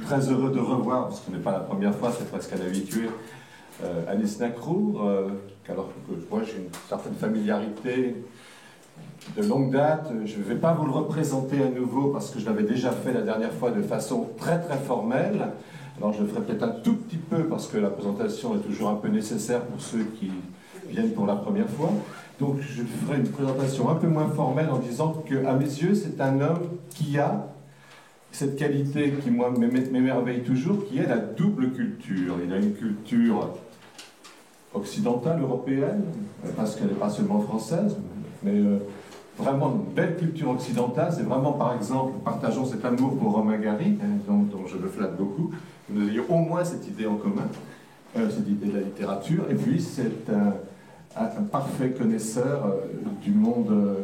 Très heureux de revoir, parce que ce n'est pas la première fois, c'est presque un habitué, Anis Nacrour, alors que moi j'ai une certaine familiarité de longue date. Je ne vais pas vous le représenter à nouveau parce que je l'avais déjà fait la dernière fois de façon très très formelle. Alors je le ferai peut-être un tout petit peu parce que la présentation est toujours un peu nécessaire pour ceux qui viennent pour la première fois. Donc je ferai une présentation un peu moins formelle en disant qu'à mes yeux c'est un homme qui a cette qualité qui moi m'émerveille toujours, qui est la double culture. Il a une culture occidentale, européenne, parce qu'elle n'est pas seulement française, mais vraiment une belle culture occidentale. C'est vraiment, par exemple, partageons cet amour pour Romain Gary, dont je me flatte beaucoup, que nous ayons au moins cette idée en commun, cette idée de la littérature. Et puis, c'est un parfait connaisseur du monde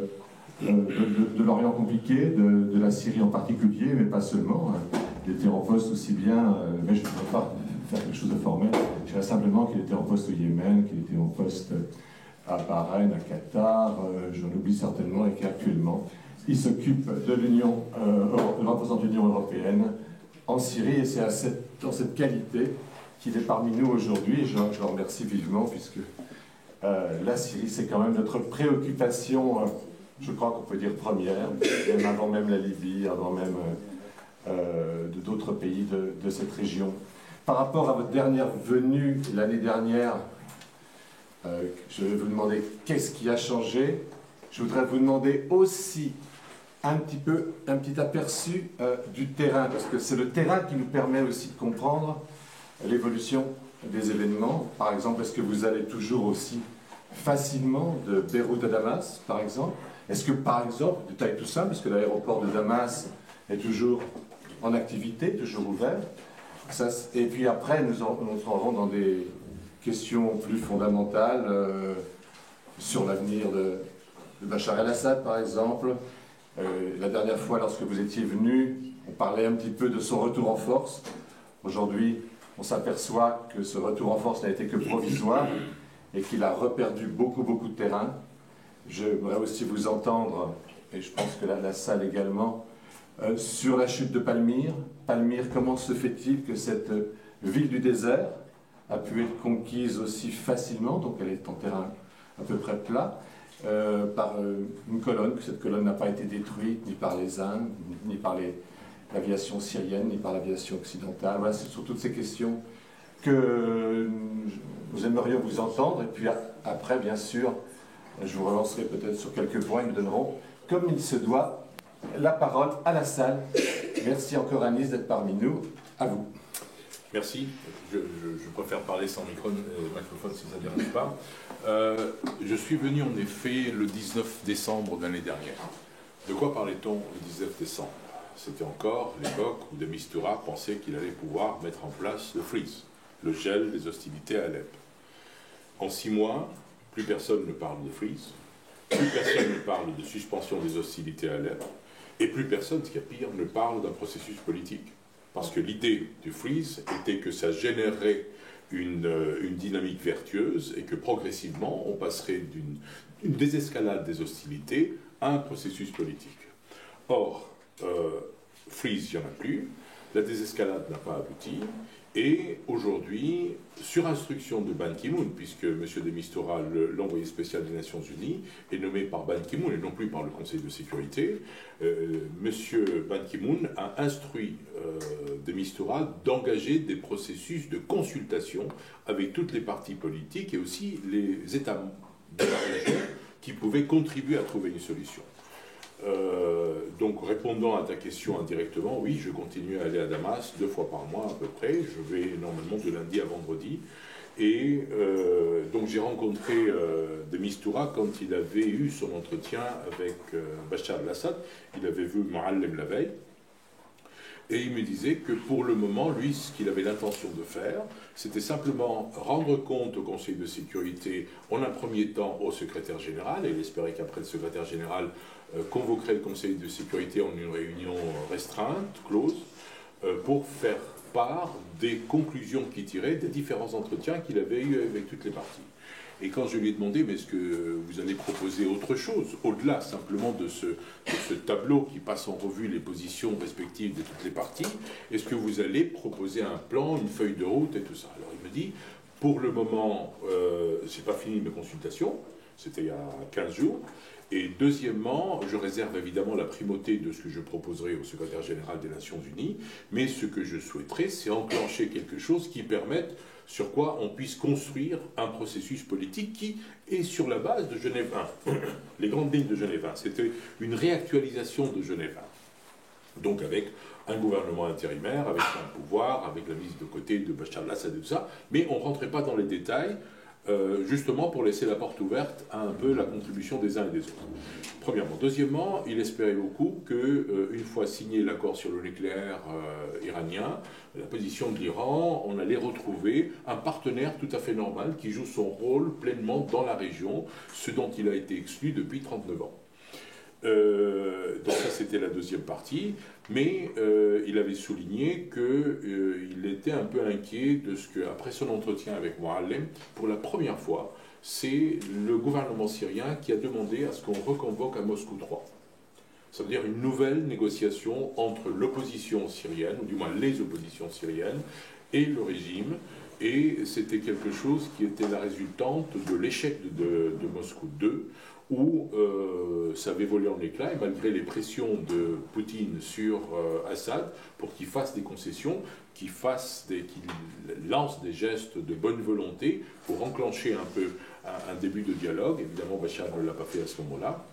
de l'Orient compliqué, de la Syrie en particulier, mais pas seulement. Il était en poste aussi bien, mais je ne voudrais pas faire quelque chose de formel. Je dirais simplement qu'il était en poste au Yémen, qu'il était en poste à Bahreïn, à Qatar, j'en oublie certainement, et qu'actuellement, il s'occupe de l'Union, représente l'Union européenne en Syrie, et c'est dans cette qualité qu'il est parmi nous aujourd'hui, et je le remercie vivement, puisque la Syrie, c'est quand même notre préoccupation, je crois qu'on peut dire première, même avant même la Libye, avant même d'autres pays de cette région. Par rapport à votre dernière venue l'année dernière, je vais vous demander qu'est-ce qui a changé. Je voudrais vous demander aussi un petit aperçu du terrain, parce que c'est le terrain qui nous permet aussi de comprendre l'évolution des événements. Par exemple, est-ce que vous allez toujours aussi facilement de Beyrouth à Damas, par exemple? Est-ce que, par exemple, détail tout simple, parce que l'aéroport de Damas est toujours en activité, toujours ouvert, et puis après, nous entrerons dans des questions plus fondamentales sur l'avenir de Bachar el-Assad, par exemple. La dernière fois, lorsque vous étiez venu, on parlait un petit peu de son retour en force. Aujourd'hui, on s'aperçoit que ce retour en force n'a été que provisoire et qu'il a reperdu beaucoup de terrain. Je voudrais aussi vous entendre, et je pense que la salle également, sur la chute de Palmyre. Palmyre, comment se fait-il que cette ville du désert a pu être conquise aussi facilement, donc elle est en terrain à peu près plat, par une colonne, que cette colonne n'a pas été détruite ni par les Indes, ni par l'aviation syrienne, ni par l'aviation occidentale. Voilà, c'est sur toutes ces questions que nous aimerions vous entendre, et puis après, bien sûr, je vous relancerai peut-être sur quelques points, ils nous donneront, comme il se doit, la parole à la salle. Merci encore Anis d'être parmi nous. À vous. Merci. Je préfère parler sans microphone si ça ne dérange pas. Je suis venu en effet le 19 décembre de l'année dernière. De quoi parlait-on le 19 décembre? C'était encore l'époque où de Mistura pensait qu'il allait pouvoir mettre en place le freeze, le gel des hostilités à Alep. En 6 mois, plus personne ne parle de freeze, plus personne ne parle de suspension des hostilités à Alep, et plus personne, ce qui est pire, ne parle d'un processus politique. Parce que l'idée du freeze était que ça générerait une dynamique vertueuse et que progressivement, on passerait d'une désescalade des hostilités à un processus politique. Or, freeze, il n'y en a plus, la désescalade n'a pas abouti, et aujourd'hui, sur instruction de Ban Ki-moon, puisque M. de Mistura, l'envoyé spécial des Nations Unies, est nommé par Ban Ki-moon et non plus par le Conseil de sécurité, M. Ban Ki-moon a instruit de Mistura d'engager des processus de consultation avec toutes les parties politiques et aussi les États de la région qui pouvaient contribuer à trouver une solution. Donc, répondant à ta question indirectement, oui, je continue à aller à Damas 2 fois par mois à peu près. Je vais normalement de lundi à vendredi. Et donc, j'ai rencontré de Mistura quand il avait eu son entretien avec Bachar el-Assad. Il avait vu Moallem la veille. Et il me disait que pour le moment, lui, ce qu'il avait l'intention de faire, c'était simplement rendre compte au Conseil de sécurité, en un premier temps au secrétaire général, et il espérait qu'après le secrétaire général convoquerait le Conseil de sécurité en une réunion restreinte, close, pour faire par des conclusions qu'il tirait des différents entretiens qu'il avait eus avec toutes les parties. Et quand je lui ai demandé, mais est-ce que vous allez proposer autre chose, au-delà simplement de ce tableau qui passe en revue les positions respectives de toutes les parties, est-ce que vous allez proposer un plan, une feuille de route et tout ça? Alors il me dit, pour le moment, j'ai pas fini mes consultations, c'était il y a 15 jours, et deuxièmement, je réserve évidemment la primauté de ce que je proposerai au secrétaire général des Nations Unies, mais ce que je souhaiterais, c'est enclencher quelque chose qui permette sur quoi on puisse construire un processus politique qui est sur la base de Genève 1. Les grandes lignes de Genève 1, c'était une réactualisation de Genève 1. Donc avec un gouvernement intérimaire, avec un pouvoir, avec la mise de côté de Bachar al-Assad et tout ça, mais on ne rentrait pas dans les détails, justement pour laisser la porte ouverte à un peu la contribution des uns et des autres. Premièrement. Deuxièmement, il espérait beaucoup qu'une fois signé l'accord sur le nucléaire iranien, la position de l'Iran, on allait retrouver un partenaire tout à fait normal qui joue son rôle pleinement dans la région, ce dont il a été exclu depuis 39 ans. Donc ça c'était la deuxième partie, mais il avait souligné qu'il était un peu inquiet de ce que, après son entretien avec Moallem, pour la première fois, c'est le gouvernement syrien qui a demandé à ce qu'on reconvoque à Moscou 3. Ça veut dire une nouvelle négociation entre l'opposition syrienne, ou du moins les oppositions syriennes, et le régime, et c'était quelque chose qui était la résultante de l'échec de Moscou 2, où ça avait volé en éclats, et malgré les pressions de Poutine sur Assad, pour qu'il fasse des concessions, qu'il lance des gestes de bonne volonté pour enclencher un peu un début de dialogue. Évidemment, Bachar ne l'a pas fait à ce moment-là.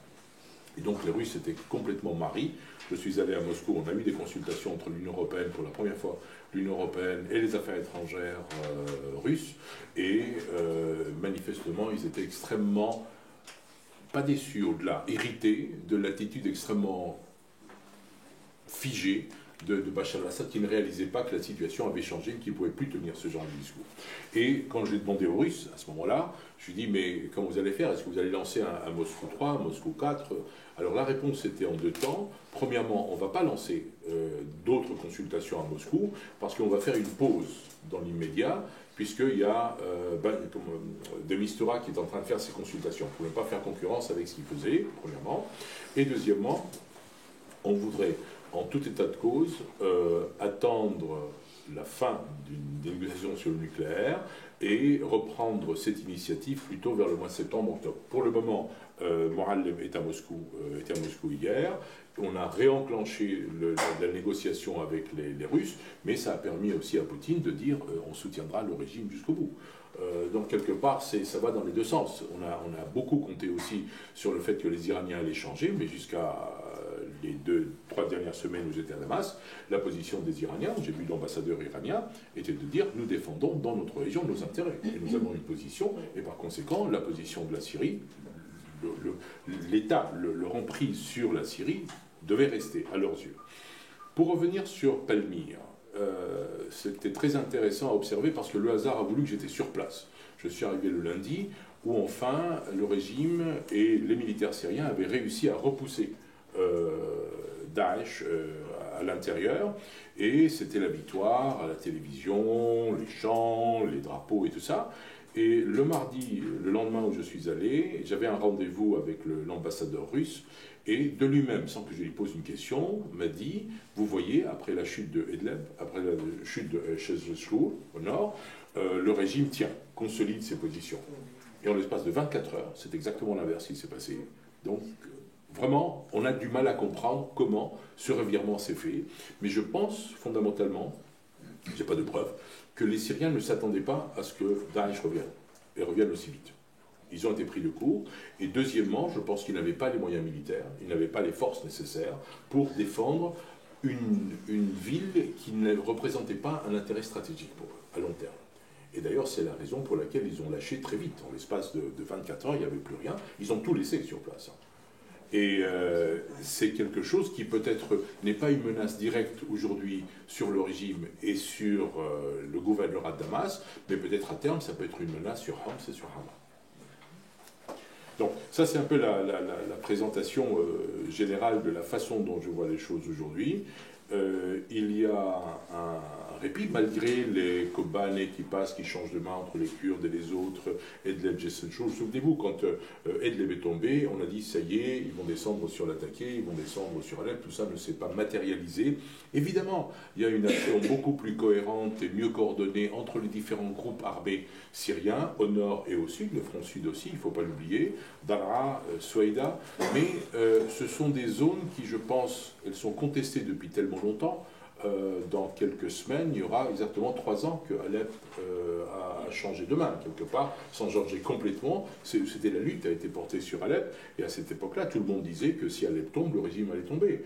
Et donc les Russes étaient complètement maris. Je suis allé à Moscou, on a eu des consultations entre l'Union européenne, pour la première fois, l'Union européenne et les affaires étrangères russes, et manifestement, ils étaient extrêmement, pas déçus au-delà, irrités de l'attitude extrêmement figée de Bachar al-Assad, qui ne réalisait pas que la situation avait changé, qu'il ne pouvait plus tenir ce genre de discours. Et quand je l'ai demandé aux Russes, à ce moment-là, je lui ai dit, mais comment vous allez faire? Est-ce que vous allez lancer un Moscou 3, un Moscou 4? Alors la réponse était en deux temps. Premièrement, on ne va pas lancer d'autres consultations à Moscou, parce qu'on va faire une pause dans l'immédiat, puisqu'il y a de Mistura qui est en train de faire ses consultations, pour ne pas faire concurrence avec ce qu'il faisait, premièrement. Et deuxièmement, on voudrait, en tout état de cause, attendre la fin d'une négociation sur le nucléaire et reprendre cette initiative plutôt vers le mois de septembre-octobre. Pour le moment, Moallem était à Moscou hier. On a réenclenché la négociation avec les Russes, mais ça a permis aussi à Poutine de dire on soutiendra le régime jusqu'au bout. Donc quelque part, ça va dans les deux sens. On a beaucoup compté aussi sur le fait que les Iraniens allaient changer, mais jusqu'à les 2-3 dernières semaines où j'étais à Damas, la position des Iraniens, j'ai vu l'ambassadeur iranien, était de dire nous défendons dans notre région nos intérêts. Et nous avons une position, et par conséquent, la position de la Syrie, l'État, leur emprise sur la Syrie, devait rester à leurs yeux. Pour revenir sur Palmyre, c'était très intéressant à observer parce que le hasard a voulu que j'étais sur place. Je suis arrivé le lundi où enfin le régime et les militaires syriens avaient réussi à repousser Daesh à l'intérieur, et c'était la victoire à la télévision, les chants, les drapeaux et tout ça. Et le mardi, le lendemain où je suis allé, j'avais un rendez-vous avec l'ambassadeur russe, et de lui-même, sans que je lui pose une question, m'a dit, vous voyez, après la chute de Idlib, après la chute de Chezhou au nord, le régime tient, consolide ses positions. Et en l'espace de 24 heures, c'est exactement l'inverse qui s'est passé. Donc, vraiment, on a du mal à comprendre comment ce revirement s'est fait. Mais je pense, fondamentalement, je n'ai pas de preuves, que les Syriens ne s'attendaient pas à ce que Daesh revienne, et revienne aussi vite. Ils ont été pris de court. Et deuxièmement, je pense qu'ils n'avaient pas les moyens militaires, ils n'avaient pas les forces nécessaires pour défendre une ville qui ne représentait pas un intérêt stratégique pour eux, à long terme. Et d'ailleurs, c'est la raison pour laquelle ils ont lâché très vite. En l'espace de 24 heures, il n'y avait plus rien. Ils ont tout laissé sur place. Et c'est quelque chose qui peut-être n'est pas une menace directe aujourd'hui sur le régime et sur le gouvernorat de Damas, mais peut-être à terme, ça peut être une menace sur Homs et sur Hama. Donc ça, c'est un peu la présentation générale de la façon dont je vois les choses aujourd'hui. il y a un répit, malgré les Kobané qui passent, qui changent de main entre les Kurdes et les autres, Edleb, Jessenchol. Souvenez-vous, quand Edleb est tombé, on a dit, ça y est, ils vont descendre sur l'attaqué, ils vont descendre sur Alep, tout ça ne s'est pas matérialisé. Évidemment, il y a une action beaucoup plus cohérente et mieux coordonnée entre les différents groupes armés syriens, au nord et au sud, le front sud aussi, il ne faut pas l'oublier, Daraa, Souaïda, mais ce sont des zones qui, je pense, elles sont contestées depuis tellement longtemps. Dans quelques semaines, il y aura exactement 3 ans que Alep a changé de main, quelque part, sans changer complètement. C'était la lutte qui a été portée sur Alep, et à cette époque-là, tout le monde disait que si Alep tombe, le régime allait tomber.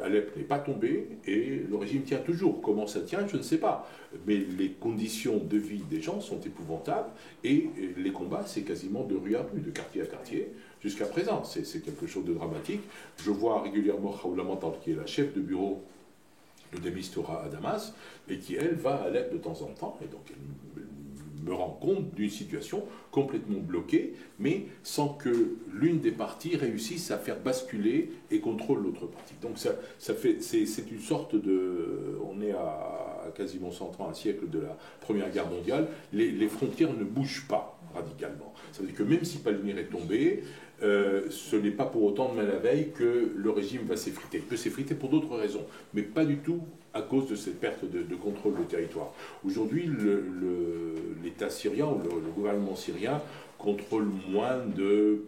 Alep n'est pas tombé, et le régime tient toujours. Comment ça tient, je ne sais pas. Mais les conditions de vie des gens sont épouvantables, et les combats, c'est quasiment de rue à rue, de quartier à quartier, jusqu'à présent. C'est quelque chose de dramatique. Je vois régulièrement Khawla Matar, qui est la chef de bureau de Demistura à Damas, et qui, elle, va à Alep de temps en temps, et donc elle me rend compte d'une situation complètement bloquée, mais sans que l'une des parties réussisse à faire basculer et contrôle l'autre partie. Donc c'est une sorte de... On est à quasiment 100 ans, un siècle de la Première Guerre mondiale, les frontières ne bougent pas radicalement. Ça veut dire que même si Palmyre est tombé, ce n'est pas pour autant demain la veille que le régime va s'effriter. Il peut s'effriter pour d'autres raisons, mais pas du tout à cause de cette perte de contrôle de territoire. Aujourd'hui, l'État syrien, ou le gouvernement syrien, contrôle moins de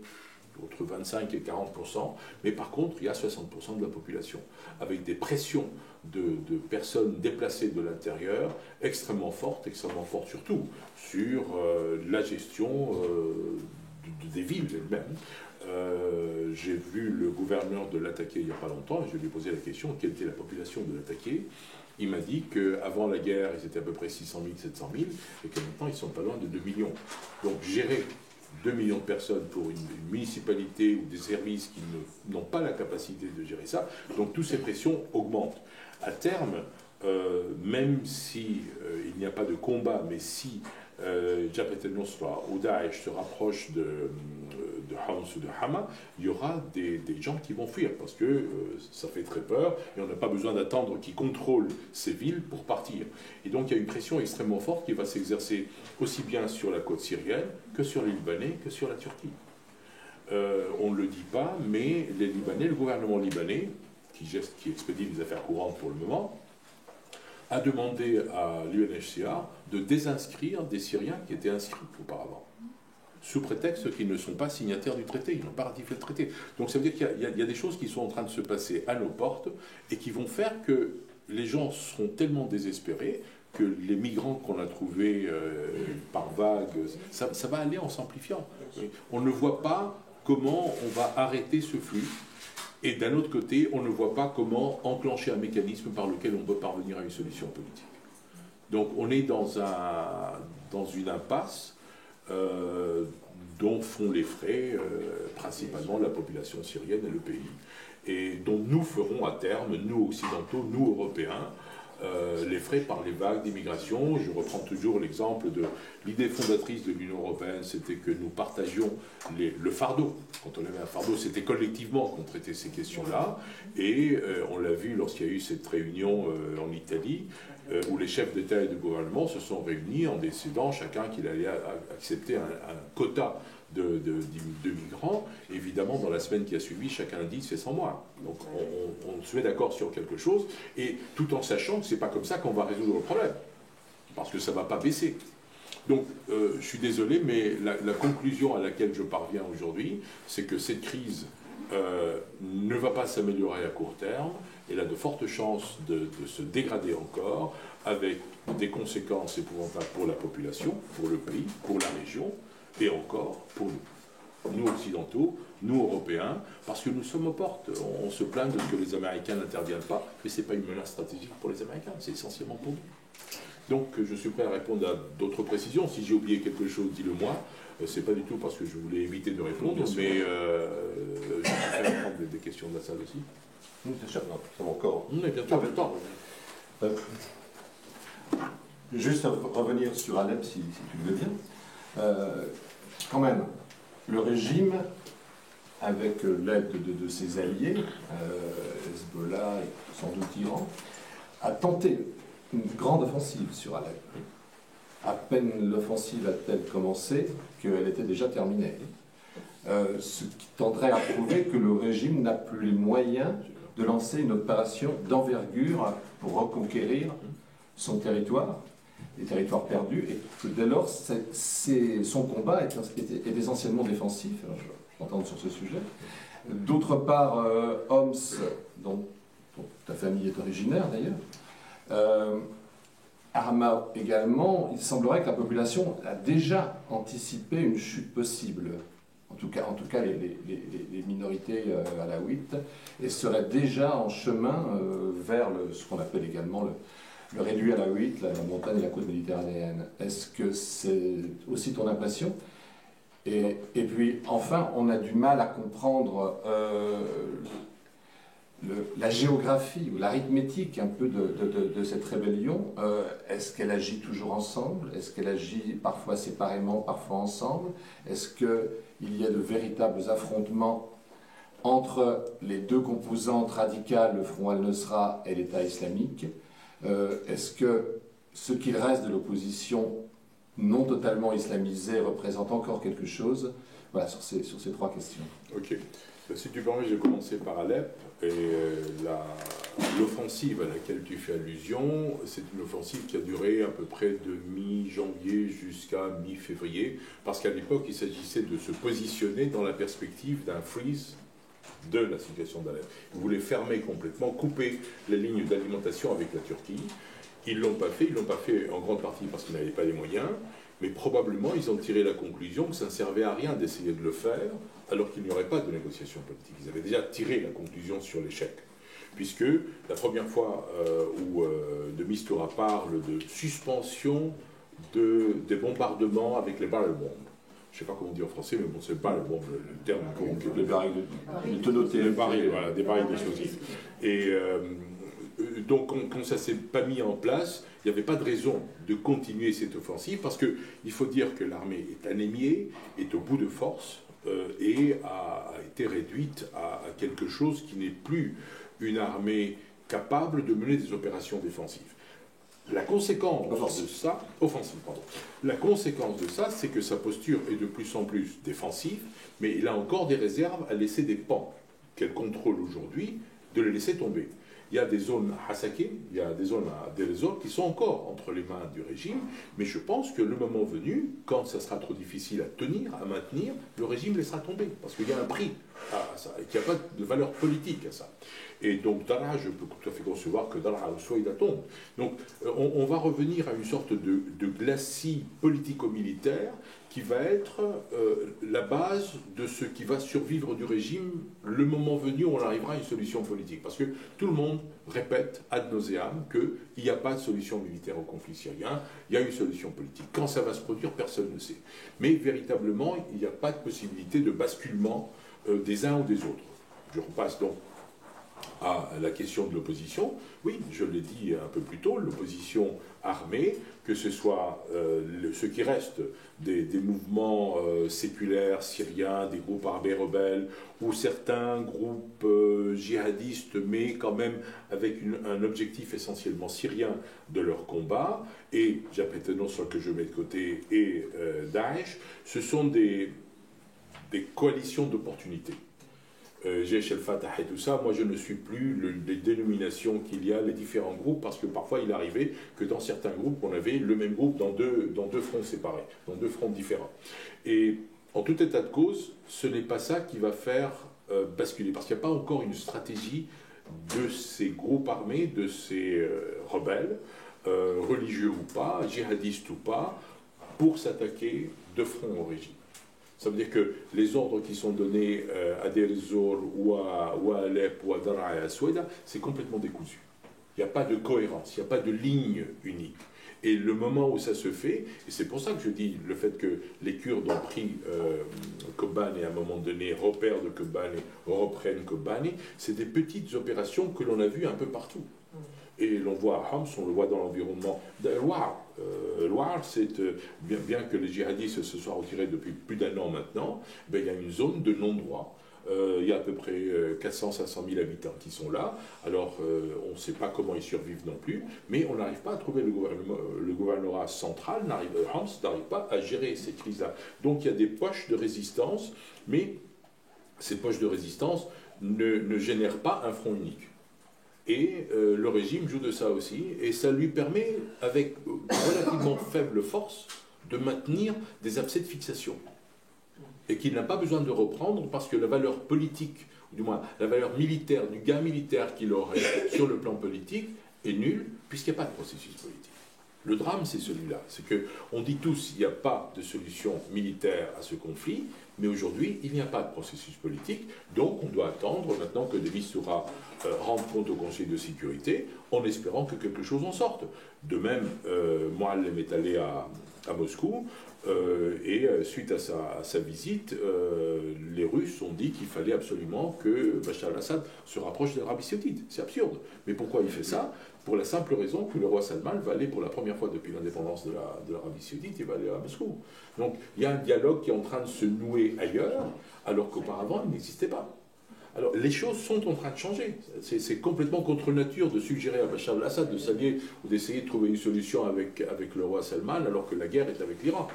entre 25 et 40%, mais par contre, il y a 60% de la population, avec des pressions de personnes déplacées de l'intérieur extrêmement fortes surtout sur la gestion des villes elles-mêmes. J'ai vu le gouverneur de l'Attaqué il n'y a pas longtemps, et je lui ai posé la question, quelle était la population de l'Attaqué. Il m'a dit qu'avant la guerre, ils étaient à peu près 600 000, 700 000, et que maintenant, ils sont pas loin de 2 millions. Donc gérer 2 millions de personnes pour une municipalité ou des services qui n'ont pas la capacité de gérer ça, donc toutes ces pressions augmentent. À terme, même si il n'y a pas de combat, mais si Jabhat al-Nusra ou Daesh se rapproche de Homs ou de Hama, il y aura des gens qui vont fuir parce que ça fait très peur et on n'a pas besoin d'attendre qu'ils contrôlent ces villes pour partir. Et donc il y a une pression extrêmement forte qui va s'exercer aussi bien sur la côte syrienne que sur les Libanais que sur la Turquie. On ne le dit pas, mais les Libanais, le gouvernement libanais, qui expédie les affaires courantes pour le moment, a demandé à l'UNHCR de désinscrire des Syriens qui étaient inscrits auparavant, sous prétexte qu'ils ne sont pas signataires du traité, ils n'ont pas ratifié le traité. Donc ça veut dire qu'il y a des choses qui sont en train de se passer à nos portes et qui vont faire que les gens seront tellement désespérés que les migrants qu'on a trouvés par vagues, ça va aller en s'amplifiant. On ne voit pas comment on va arrêter ce flux. Et d'un autre côté, on ne voit pas comment enclencher un mécanisme par lequel on peut parvenir à une solution politique. Donc on est dans une impasse dont font les frais principalement la population syrienne et le pays, et dont nous ferons à terme, nous occidentaux, nous Européens, les frais par les vagues d'immigration. Je reprends toujours l'exemple de l'idée fondatrice de l'Union européenne, c'était que nous partagions le fardeau. Quand on avait un fardeau, c'était collectivement qu'on traitait ces questions-là. Et on l'a vu lorsqu'il y a eu cette réunion en Italie, où les chefs d'État et de gouvernement se sont réunis en décidant chacun qu'il allait accepter un quota de migrants. Évidemment, dans la semaine qui a suivi, chacun a dit c'est sans moi. Donc on se met d'accord sur quelque chose, et tout en sachant que c'est pas comme ça qu'on va résoudre le problème, parce que ça va pas baisser. Donc je suis désolé, mais la conclusion à laquelle je parviens aujourd'hui, c'est que cette crise ne va pas s'améliorer à court terme. Elle a de fortes chances de se dégrader encore, avec des conséquences épouvantables pour la population, pour le pays, pour la région, et encore pour nous occidentaux, nous Européens, parce que nous sommes aux portes. On se plaint de ce que les Américains n'interviennent pas, mais ce n'est pas une menace stratégique pour les Américains, c'est essentiellement pour nous. Donc je suis prêt à répondre à d'autres précisions. Si j'ai oublié quelque chose, dis-le-moi. C'est pas du tout parce que je voulais éviter de répondre, mais je suis prêt à prendre des questions de la salle aussi. Nous, bien sûr, nous sommes encore. On est bientôt en même temps. Juste revenir sur Alep, si tu le veux bien. Quand même, le régime avec l'aide de ses alliés, Hezbollah et sans doute Iran, a tenté une grande offensive sur Alep. À peine l'offensive a-t-elle commencé qu'elle était déjà terminée. Ce qui tendrait à prouver que le régime n'a plus les moyens de lancer une opération d'envergure pour reconquérir son territoire, les territoires perdus, et que dès lors, son combat est essentiellement défensif. Alors, je m'entends sur ce sujet. D'autre part, Homs, dont ta famille est originaire d'ailleurs, Arma également, il semblerait que la population a déjà anticipé une chute possible. En tout cas les minorités alaouites, et seraient déjà en chemin vers ce qu'on appelle également le réduit alaouite, la montagne et la côte méditerranéenne. Est-ce que c'est aussi ton impression? Et puis, enfin, on a du mal à comprendre la géographie ou l'arithmétique un peu de cette rébellion. Est-ce qu'elle agit toujours ensemble? Est-ce qu'elle agit parfois séparément, parfois ensemble? Est-ce qu'il y a de véritables affrontements entre les deux composantes radicales, le Front al-Nusra et l'État islamique? Est-ce que ce qu'il reste de l'opposition non totalement islamisée représente encore quelque chose? Voilà, sur ces trois questions. Ok. Si tu permets, je vais commencer par Alep. Et l'offensive à laquelle tu fais allusion, c'est une offensive qui a duré à peu près de mi-janvier jusqu'à mi-février, parce qu'à l'époque, il s'agissait de se positionner dans la perspective d'un freeze de la situation d'Alep. Ils voulaient fermer complètement, couper les lignes d'alimentation avec la Turquie. Ils ne l'ont pas fait en grande partie parce qu'ils n'avaient pas les moyens, mais probablement ils ont tiré la conclusion que ça ne servait à rien d'essayer de le faire alors qu'il n'y aurait pas de négociation politique. Ils avaient déjà tiré la conclusion sur l'échec, puisque la première fois où de Mistura parle de suspension des bombardements avec les barrel bombs. Je ne sais pas comment on dit en français, mais bon, c'est pas le terme. Les barils de tonneaux, les barils, voilà, des barils d'explosifs. Et donc, quand ça ne s'est pas mis en place, il n'y avait pas de raison de continuer cette offensive, parce qu'il faut dire que l'armée est anémiée, est au bout de force, et a été réduite à quelque chose qui n'est plus une armée capable de mener des opérations défensives. La conséquence de ça, offensive, pardon. La conséquence de ça, c'est que sa posture est de plus en plus défensive, mais il a encore des réserves à laisser des pans qu'elle contrôle aujourd'hui, de les laisser tomber. Il y a des zones à Hassaké, il y a des zones à Deir ez-Zor qui sont encore entre les mains du régime, mais je pense que le moment venu, quand ça sera trop difficile à tenir, à maintenir, le régime laissera tomber, parce qu'il y a un prix à ça, et qu'il n'y a pas de valeur politique à ça. Et donc Daraa, je peux tout à fait concevoir que Daraa ou Souaïda tombe. Donc on va revenir à une sorte de glacis politico-militaire qui va être la base de ce qui va survivre du régime le moment venu où on arrivera à une solution politique. Parce que tout le monde répète ad nauseam qu'il n'y a pas de solution militaire au conflit syrien, il y a une solution politique. Quand ça va se produire, personne ne sait. Mais véritablement, il n'y a pas de possibilité de basculement des uns ou des autres. Je repasse donc à la question de l'opposition. Oui, je l'ai dit un peu plus tôt, l'opposition armée, que ce soit ce qui reste des mouvements séculaires syriens, des groupes armés rebelles, ou certains groupes djihadistes, mais quand même avec un objectif essentiellement syrien de leur combat, et Jabhat al-Nusra que je mets de côté, et Daesh, ce sont des coalitions d'opportunités. Jaish el-Fatah et tout ça, moi je ne suis plus les dénominations qu'il y a, les différents groupes, parce que parfois il arrivait que dans certains groupes, on avait le même groupe dans deux fronts séparés, dans deux fronts différents. Et en tout état de cause, ce n'est pas ça qui va faire basculer, parce qu'il n'y a pas encore une stratégie de ces groupes armés, de ces rebelles, religieux ou pas, djihadistes ou pas, pour s'attaquer de front au régime. Ça veut dire que les ordres qui sont donnés à Deir ez-Zor ou à Alep ou à Daraa et à Souaïda, c'est complètement décousu. Il n'y a pas de cohérence, il n'y a pas de ligne unique. Et le moment où ça se fait, et c'est pour ça que je dis le fait que les Kurdes ont pris Kobane et à un moment donné repèrent de Kobane et reprennent Kobane, c'est des petites opérations que l'on a vues un peu partout. Et l'on voit à Homs, on le voit dans l'environnement d'El-Wa'ar. El-Wa'ar, c'est bien que les djihadistes se soient retirés depuis plus d'un an maintenant, ben, il y a une zone de non-droit Il y a à peu près 400-500 000 habitants qui sont là. Alors, on ne sait pas comment ils survivent non plus, mais on n'arrive pas à trouver le gouvernorat central, Hans n'arrive pas à gérer ces crises-là. Donc, il y a des poches de résistance, mais ces poches de résistance ne génèrent pas un front unique. Et le régime joue de ça aussi, et ça lui permet, avec relativement faible force, de maintenir des abcès de fixation. Et qu'il n'a pas besoin de reprendre parce que la valeur politique, ou du moins la valeur militaire, du gain militaire qu'il aurait sur le plan politique, est nulle, puisqu'il n'y a pas de processus politique. Le drame, c'est celui-là. C'est qu'on dit tous qu'il n'y a pas de solution militaire à ce conflit, mais aujourd'hui, il n'y a pas de processus politique. Donc, on doit attendre maintenant que de Mistura rende compte au Conseil de sécurité, en espérant que quelque chose en sorte. De même, Moallem est allé à Moscou, et suite à sa visite, les Russes ont dit qu'il fallait absolument que Bachar al-Assad se rapproche de l'Arabie saoudite. C'est absurde. Mais pourquoi il fait ça? Pour la simple raison que le roi Salman va aller pour la première fois depuis l'indépendance de l'Arabie saoudite, il va aller à Moscou. Donc il y a un dialogue qui est en train de se nouer ailleurs, alors qu'auparavant il n'existait pas. Alors, les choses sont en train de changer. C'est complètement contre nature de suggérer à Bachar al-Assad de s'allier ou d'essayer de trouver une solution avec le roi Salman alors que la guerre est avec l'Iran.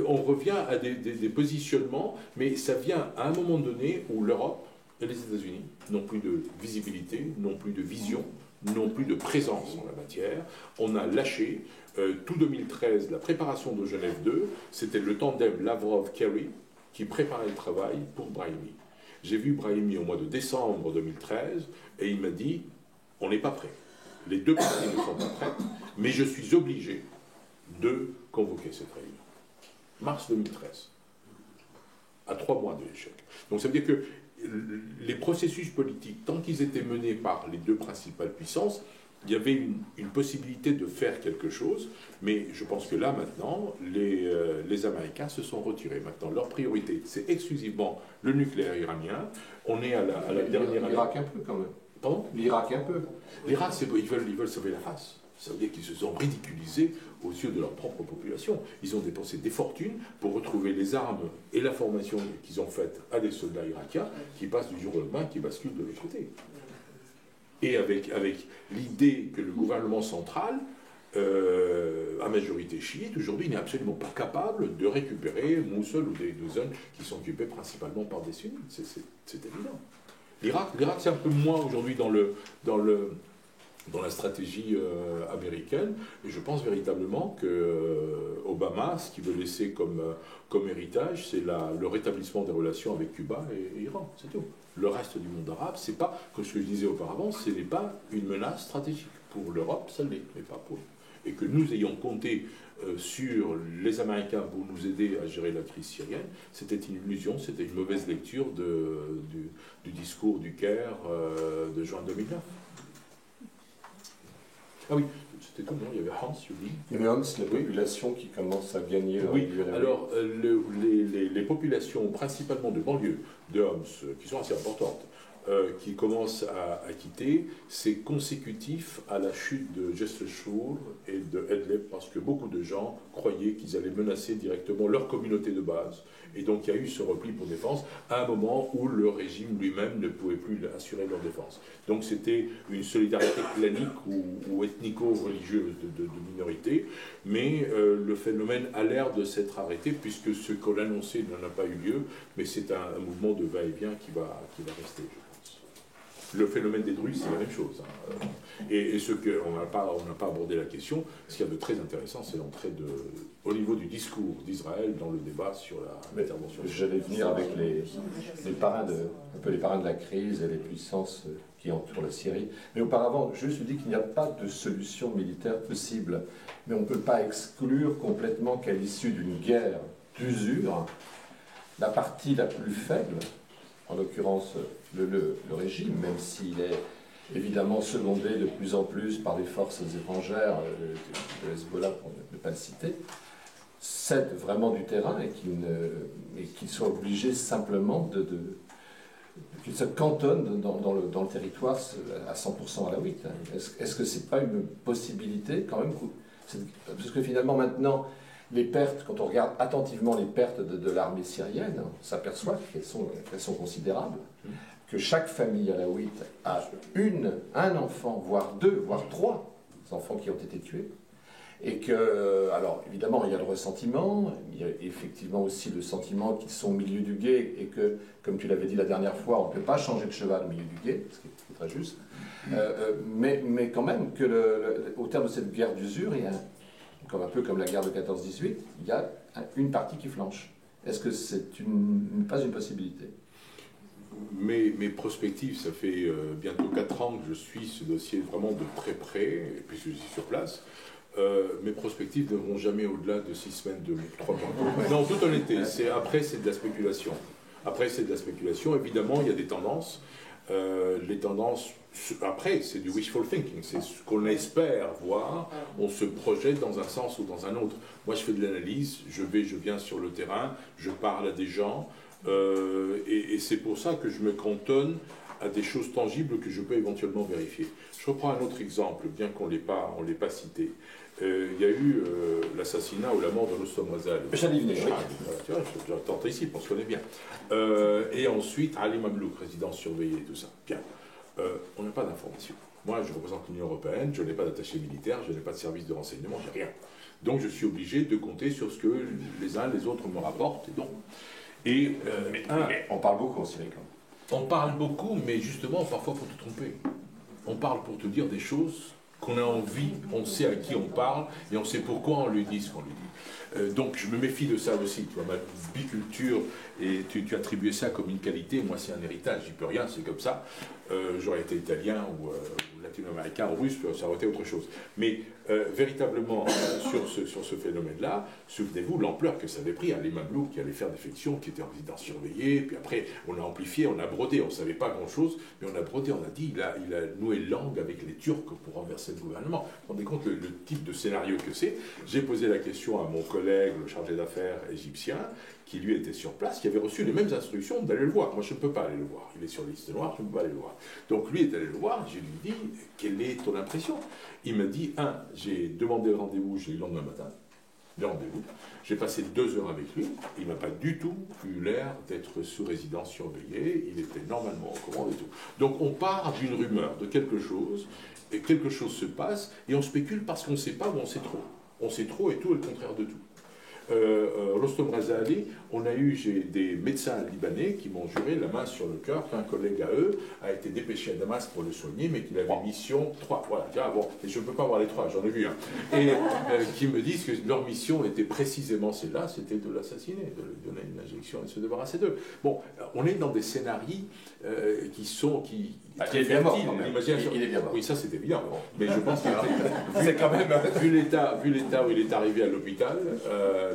On revient à des positionnements, mais ça vient à un moment donné où l'Europe et les États-Unis n'ont plus de visibilité, n'ont plus de vision, n'ont plus de présence en la matière. On a lâché. Tout 2013, la préparation de Genève 2, c'était le tandem Lavrov-Kerry qui préparait le travail pour Brahimi. J'ai vu Brahimi au mois de décembre 2013 et il m'a dit « on n'est pas prêt. Les deux parties ne sont pas prêtes, mais je suis obligé de convoquer cette réunion. » Mars 2013, à 3 mois de l'échec. Donc ça veut dire que les processus politiques, tant qu'ils étaient menés par les deux principales puissances, il y avait une possibilité de faire quelque chose, mais je pense que là, maintenant, les Américains se sont retirés. Maintenant, leur priorité, c'est exclusivement le nucléaire iranien. On est à la dernière... L'Irak un peu, quand même. Pardon? L'Irak un peu. L'Irak, ils veulent sauver la face. Ça veut dire qu'ils se sont ridiculisés aux yeux de leur propre population. Ils ont dépensé des fortunes pour retrouver les armes et la formation qu'ils ont faite à des soldats irakiens qui passent du jour au lendemain, qui basculent de l'autre côté. Et avec l'idée que le gouvernement central, à majorité chiite, aujourd'hui n'est absolument pas capable de récupérer Mossoul ou des zones qui sont occupées principalement par des sunnites. C'est évident. L'Irak, c'est un peu moins aujourd'hui dans la stratégie américaine, et je pense véritablement que Obama, ce qu'il veut laisser comme héritage, c'est le rétablissement des relations avec Cuba et Iran, c'est tout. Le reste du monde arabe, c'est pas, comme ce que je disais auparavant, ce n'est pas une menace stratégique. Pour l'Europe, ça l'est, mais pas pour nous. Et que nous ayons compté sur les Américains pour nous aider à gérer la crise syrienne, c'était une illusion, c'était une mauvaise lecture du discours du Caire de juin 2009. Ah oui, c'était tout, non? Il y avait Hans, je dis. Il y avait Hans, la population qui commence à gagner. Oui, alors les populations principalement de banlieue de Homs, qui sont assez importantes, qui commencent à quitter, c'est consécutif à la chute de Jeshur et de Idlib, parce que beaucoup de gens croyaient qu'ils allaient menacer directement leur communauté de base. Et donc il y a eu ce repli pour défense à un moment où le régime lui-même ne pouvait plus assurer leur défense. Donc c'était une solidarité clanique ou ethnico-religieuse de minorités, mais le phénomène a l'air de s'être arrêté, puisque ce qu'on annonçait n'en a pas eu lieu, mais c'est un mouvement de va-et-vient qui va rester. Le phénomène des Druzes, c'est la même chose. Hein. Et ce qu'on n'a pas abordé la question, ce qu'il y a de très intéressant, c'est l'entrée au niveau du discours d'Israël dans le débat sur l'intervention. J'allais venir avec les parrains de la crise et les puissances qui entourent la Syrie. Mais auparavant, je me suis dit qu'il n'y a pas de solution militaire possible. Mais on ne peut pas exclure complètement qu'à l'issue d'une guerre d'usure, la partie la plus faible, en l'occurrence le régime, même s'il est évidemment secondé de plus en plus par les forces étrangères de Hezbollah, pour ne pas le citer, cède vraiment du terrain et qu'il soit obligé simplement qu'il se cantonne dans le territoire à 100% à la 8. Est-ce que ce n'est pas une possibilité quand même? Parce que finalement maintenant, les pertes, quand on regarde attentivement les pertes de l'armée syrienne, on s'aperçoit qu'elles sont considérables, que chaque famille alaouite a un enfant, voire deux, voire trois enfants qui ont été tués. Et que, alors évidemment, il y a le ressentiment, il y a effectivement aussi le sentiment qu'ils sont au milieu du gué et que, comme tu l'avais dit la dernière fois, on ne peut pas changer de cheval au milieu du gué, ce qui est très juste. Mais quand même, au terme de cette guerre d'usure, il y a, un peu comme la guerre de 14-18, il y a une partie qui flanche. Est-ce que c'est pas une possibilité? Mes prospectives, ça fait bientôt 4 ans que je suis ce dossier vraiment de très près, et puis je suis sur place. Mes prospectives ne vont jamais au-delà de 6 semaines, 3 mois. Non, en toute honnêteté, après c'est de la spéculation. Après c'est de la spéculation, évidemment il y a des tendances. Les tendances, après c'est du wishful thinking, c'est ce qu'on espère voir, on se projette dans un sens ou dans un autre. Moi je fais de l'analyse, je viens sur le terrain, je parle à des gens, et c'est pour ça que je me cantonne à des choses tangibles que je peux éventuellement vérifier. Je reprends un autre exemple, bien qu'on ne l'ait pas cité. Il y a eu l'assassinat ou la mort de Rostom Razal. J'allais venir, oui. Tu vois, je tente ici, on se connaît bien. Et ensuite, Ali Mamlouk, résidence surveillée, tout ça. Bien. On n'a pas d'informations. Moi, je représente l'Union européenne, je n'ai pas d'attaché militaire, je n'ai pas de service de renseignement, j'ai rien. Donc, je suis obligé de compter sur ce que les uns les autres me rapportent. Mais on parle beaucoup en Syrie, quand même. On parle beaucoup, mais justement, parfois, il faut te tromper. On parle pour te dire des choses qu'on a envie, on sait à qui on parle, et on sait pourquoi on lui dit ce qu'on lui dit. Donc je me méfie de ça aussi. Tu vois, ma biculture, et tu attribuais ça comme une qualité, moi c'est un héritage, j'y peux rien, c'est comme ça. J'aurais été italien ou latino-américain ou russe, ça aurait été autre chose. Mais véritablement, sur ce phénomène-là, souvenez-vous l'ampleur que ça avait pris. Les Mamelouks qui allaient faire défection, qui étaient en résidence surveillée, puis après on a amplifié, on a brodé, on ne savait pas grand-chose, mais on a brodé, on a dit, il a noué langue avec les Turcs pour renverser le gouvernement. Vous vous rendez compte le type de scénario que c'est? J'ai posé la question à mon collègue, le chargé d'affaires égyptien, qui lui était sur place, qui avait reçu les mêmes instructions d'aller le voir. Moi, je ne peux pas aller le voir. Il est sur liste noire, je ne peux pas aller le voir. Donc, lui est allé le voir, je lui ai dit, quelle est ton impression? Il m'a dit, j'ai demandé le rendez-vous, j'ai eu le lendemain matin, le rendez-vous. J'ai passé 2 heures avec lui. Il n'a pas du tout eu l'air d'être sous résidence surveillée. Il était normalement au courant et tout. Donc, on part d'une rumeur, de quelque chose, et quelque chose se passe, et on spécule parce qu'on ne sait pas ou on sait trop. On sait trop et tout est le contraire de tout. Rostom Razali, j'ai des médecins libanais qui m'ont juré la main sur le cœur qu'un collègue à eux a été dépêché à Damas pour le soigner, mais qu'il avait mission 3. Voilà, bon, et je ne peux pas voir les 3, j'en ai vu un. Et qui me disent que leur mission était précisément celle-là, c'était de l'assassiner, de lui donner une injection et de se débarrasser d'eux. Bon, on est dans des scénarios qui sont... il est bien mort, quand même. Il est bien mort. Oui, ça c'est évident. Mais je pense que c'est quand même... vu l'état où il est arrivé à l'hôpital,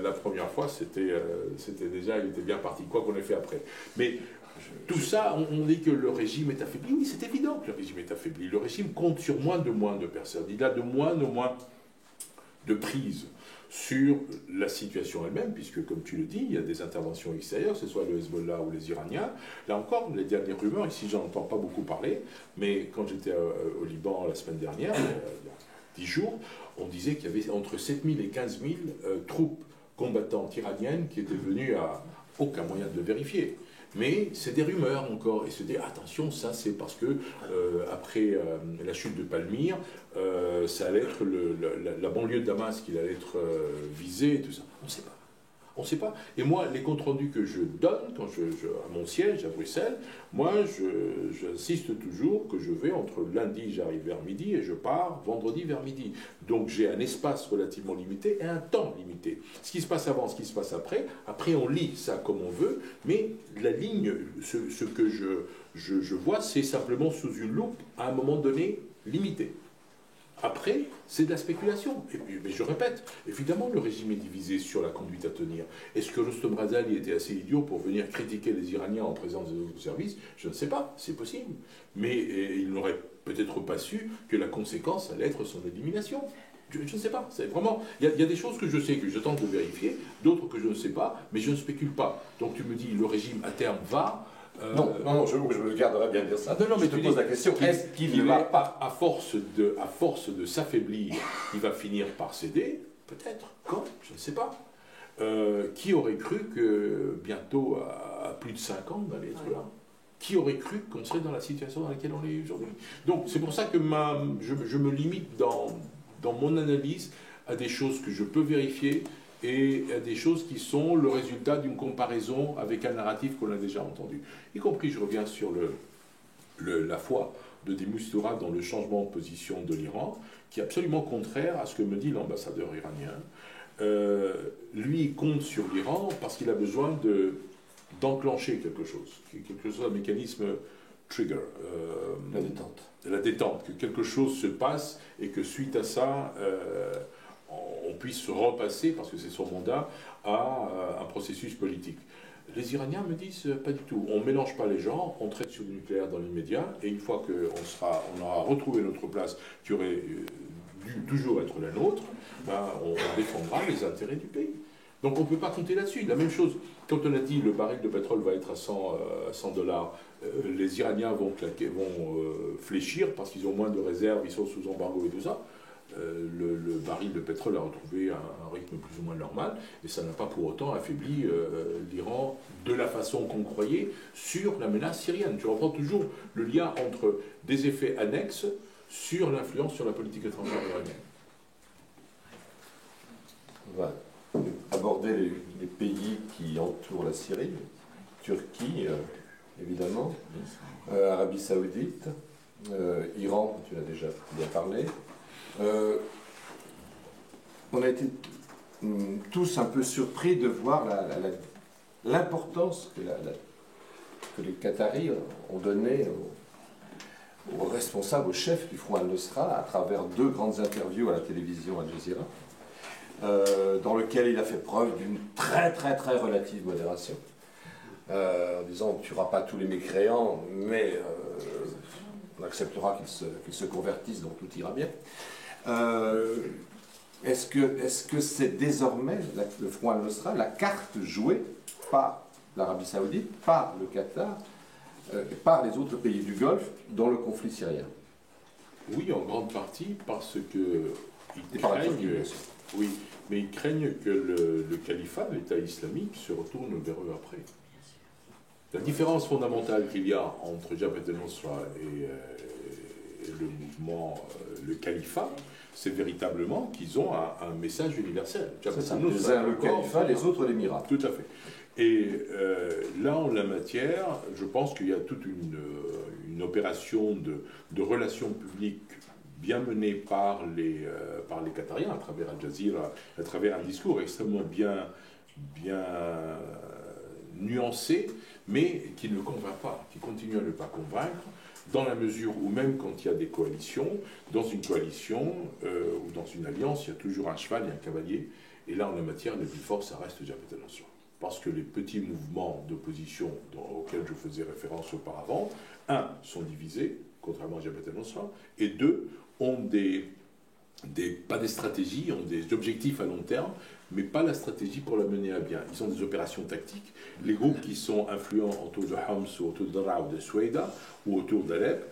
la première fois, c'était déjà, il était bien parti, quoi qu'on ait fait après. Mais tout ça, on dit que le régime est affaibli. Oui, c'est évident que le régime est affaibli. Le régime compte sur moins de personnes. Il a de moins de prise sur la situation elle-même, puisque, comme tu le dis, il y a des interventions extérieures, que ce soit le Hezbollah ou les Iraniens. Là encore, les dernières rumeurs, ici, j'en entends pas beaucoup parler, mais quand j'étais au Liban la semaine dernière, il y a 10 jours, on disait qu'il y avait entre 7 000 et 15 000 troupes combattantes iraniennes qui étaient venues à aucun moyen de le vérifier. Mais c'est des rumeurs encore, et se dit attention, ça c'est parce que après la chute de Palmyre, ça allait être la banlieue de Damas qui allait être visée, et tout ça. On ne sait pas. On ne sait pas. Et moi, les comptes rendus que je donne quand à mon siège à Bruxelles, moi, j'insiste toujours que je vais entre lundi, j'arrive vers midi, et je pars vendredi vers midi. Donc j'ai un espace relativement limité et un temps limité. Ce qui se passe avant, ce qui se passe après on lit ça comme on veut, mais la ligne, ce que je vois, c'est simplement sous une loupe, à un moment donné, limité. Après, c'est de la spéculation. Mais je répète, évidemment, le régime est divisé sur la conduite à tenir. Est-ce que Rostom Razali était assez idiot pour venir critiquer les Iraniens en présence des autres services? Je ne sais pas, c'est possible. Mais il n'aurait peut-être pas su que la conséquence allait être son élimination. Je ne sais pas. C'est vraiment. Il y a des choses que je sais, que je tente de vérifier, d'autres que je ne sais pas, mais je ne spécule pas. Donc tu me dis, le régime à terme va. Non, je me garderai bien de dire ça. Non, mais je te pose la question, est-ce qu'il ne va pas? À force de s'affaiblir, il va finir par céder? Peut-être. Quand? Je ne sais pas. Qui aurait cru que bientôt, à plus de 5 ans, on allait être là? Qui aurait cru qu'on serait dans la situation dans laquelle on est aujourd'hui? Donc c'est pour ça que je me limite dans mon analyse à des choses que je peux vérifier et à des choses qui sont le résultat d'une comparaison avec un narratif qu'on a déjà entendu. Y compris, je reviens sur la foi de Demustura dans le changement de position de l'Iran, qui est absolument contraire à ce que me dit l'ambassadeur iranien. Lui, il compte sur l'Iran parce qu'il a besoin d'enclencher quelque chose, un mécanisme trigger. La détente. La détente, que quelque chose se passe et que suite à ça, on puisse repasser, parce que c'est son mandat, à un processus politique. Les Iraniens me disent pas du tout. On ne mélange pas les gens, on traite sur le nucléaire dans l'immédiat, et une fois qu'on aura retrouvé notre place, qui aurait dû toujours être la nôtre, ben, on défendra les intérêts du pays. Donc on ne peut pas compter là-dessus. La même chose, quand on a dit le baril de pétrole va être à 100 $, les Iraniens vont fléchir parce qu'ils ont moins de réserves, ils sont sous embargo et tout ça. Le baril de pétrole a retrouvé un rythme plus ou moins normal, et ça n'a pas pour autant affaibli l'Iran de la façon qu'on croyait sur la menace syrienne. Je reprends toujours le lien entre des effets annexes sur l'influence sur la politique étrangère iranienne. On va aborder les pays qui entourent la Syrie, Turquie, évidemment, Arabie Saoudite, Iran, tu l'as déjà bien parlé. On a été tous un peu surpris de voir l'importance que les Qataris ont donnée aux responsables, au chef du Front al-Nosra, à travers 2 grandes interviews à la télévision Al Jazeera, dans lequel il a fait preuve d'une très relative modération, en disant on ne tuera pas tous les mécréants, mais on acceptera qu'ils se convertissent, donc tout ira bien. Est-ce que c'est désormais le Front al-Nosra, la carte jouée par l'Arabie Saoudite, par le Qatar, par les autres pays du Golfe dans le conflit syrien? Oui, en grande partie, parce que ils craignent que le califat, l'État islamique, se retourne vers eux après. La différence fondamentale qu'il y a entre Jabhat al-Nusra et le mouvement, le califat, c'est véritablement qu'ils ont un message universel. Les uns le califat, les autres l'émirat. Tout à fait. Et là, en la matière, je pense qu'il y a toute une opération de relations publiques bien menée par les Qatariens, à travers Al Jazeera, à travers un discours extrêmement bien nuancé, mais qui ne convainc pas, qui continue à ne pas convaincre, dans la mesure où même quand il y a des coalitions, dans une coalition ou dans une alliance, il y a toujours un cheval et un cavalier, et là, en la matière, le plus fort, ça reste Jabhat al-Nusra. Parce que les petits mouvements d'opposition auxquels je faisais référence auparavant, sont divisés, contrairement à Jabhat al-Nusra, et 2, ont pas des stratégies, ont des objectifs à long terme, mais pas la stratégie pour la mener à bien. Ils ont des opérations tactiques. Les groupes qui sont influents autour de Homs ou autour de Daraa ou de Souaïda ou autour d'Alep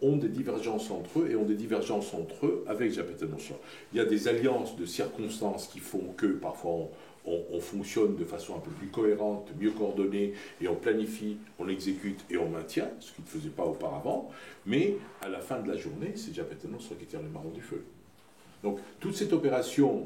ont des divergences entre eux et ont des divergences entre eux avec Jabhat al-Nusra. Il y a des alliances de circonstances qui font que parfois on fonctionne de façon un peu plus cohérente, mieux coordonnée, et on planifie, on exécute et on maintient, ce qui ne faisait pas auparavant, mais à la fin de la journée, c'est Jabhat al-Nusra qui tire le marron du feu. Donc toute cette opération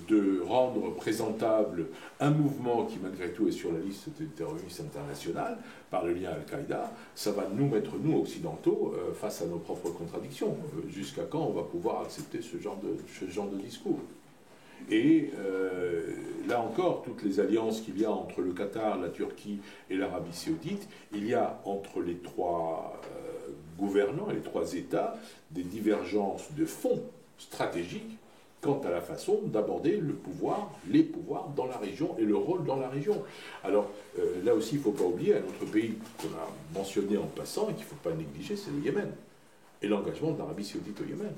de rendre présentable un mouvement qui malgré tout est sur la liste des terroristes internationales par le lien Al-Qaïda, ça va nous mettre, nous occidentaux, face à nos propres contradictions. Jusqu'à quand on va pouvoir accepter ce genre de discours? Et là encore, toutes les alliances qu'il y a entre le Qatar, la Turquie et l'Arabie Saoudite, il y a entre les 3 gouvernants et les 3 États des divergences de fond stratégiques quant à la façon d'aborder les pouvoirs dans la région et le rôle dans la région. Alors là aussi, il ne faut pas oublier un autre pays qu'on a mentionné en passant et qu'il ne faut pas négliger, c'est le Yémen. Et l'engagement de l'Arabie Saoudite au Yémen.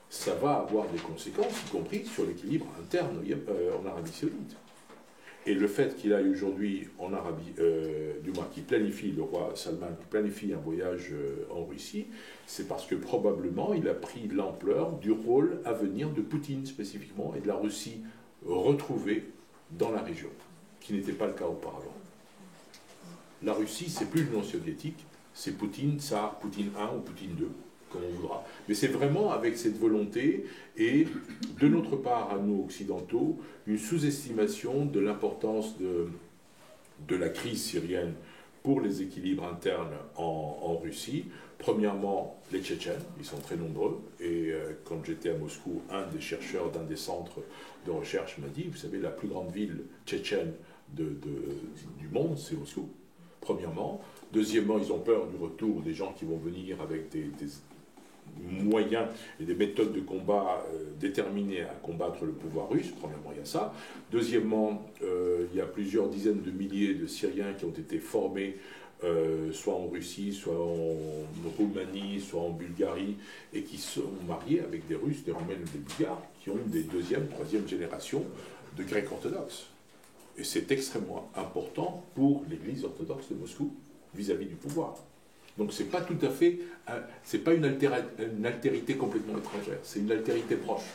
Ça va avoir des conséquences, y compris sur l'équilibre interne en Arabie Saoudite. Et le fait qu'il aille aujourd'hui en Arabie, du moins qu'il planifie, le roi Salman qui planifie un voyage en Russie, c'est parce que probablement il a pris l'ampleur du rôle à venir de Poutine spécifiquement et de la Russie retrouvés dans la région, qui n'était pas le cas auparavant. La Russie, c'est plus l'Union soviétique, c'est Poutine, Tsar, Poutine 1 ou Poutine 2, comme on voudra. Mais c'est vraiment avec cette volonté et, de notre part, à nous occidentaux, une sous-estimation de l'importance de la crise syrienne pour les équilibres internes en Russie. Premièrement, les Tchétchènes, ils sont très nombreux, et quand j'étais à Moscou, un des chercheurs d'un des centres de recherche m'a dit, vous savez, la plus grande ville tchétchène du monde, c'est Moscou, premièrement. Deuxièmement, ils ont peur du retour des gens qui vont venir avec des moyens et des méthodes de combat déterminées à combattre le pouvoir russe. Premièrement, il y a ça. Deuxièmement, il y a plusieurs dizaines de milliers de Syriens qui ont été formés soit en Russie, soit en Roumanie, soit en Bulgarie, et qui sont mariés avec des Russes, des Roumains et des Bulgares, qui ont des deuxième, troisième générations de Grecs orthodoxes. Et c'est extrêmement important pour l'Église orthodoxe de Moscou vis-à-vis du pouvoir. Donc c'est pas tout à fait, c'est pas une altérité complètement étrangère, c'est une altérité proche.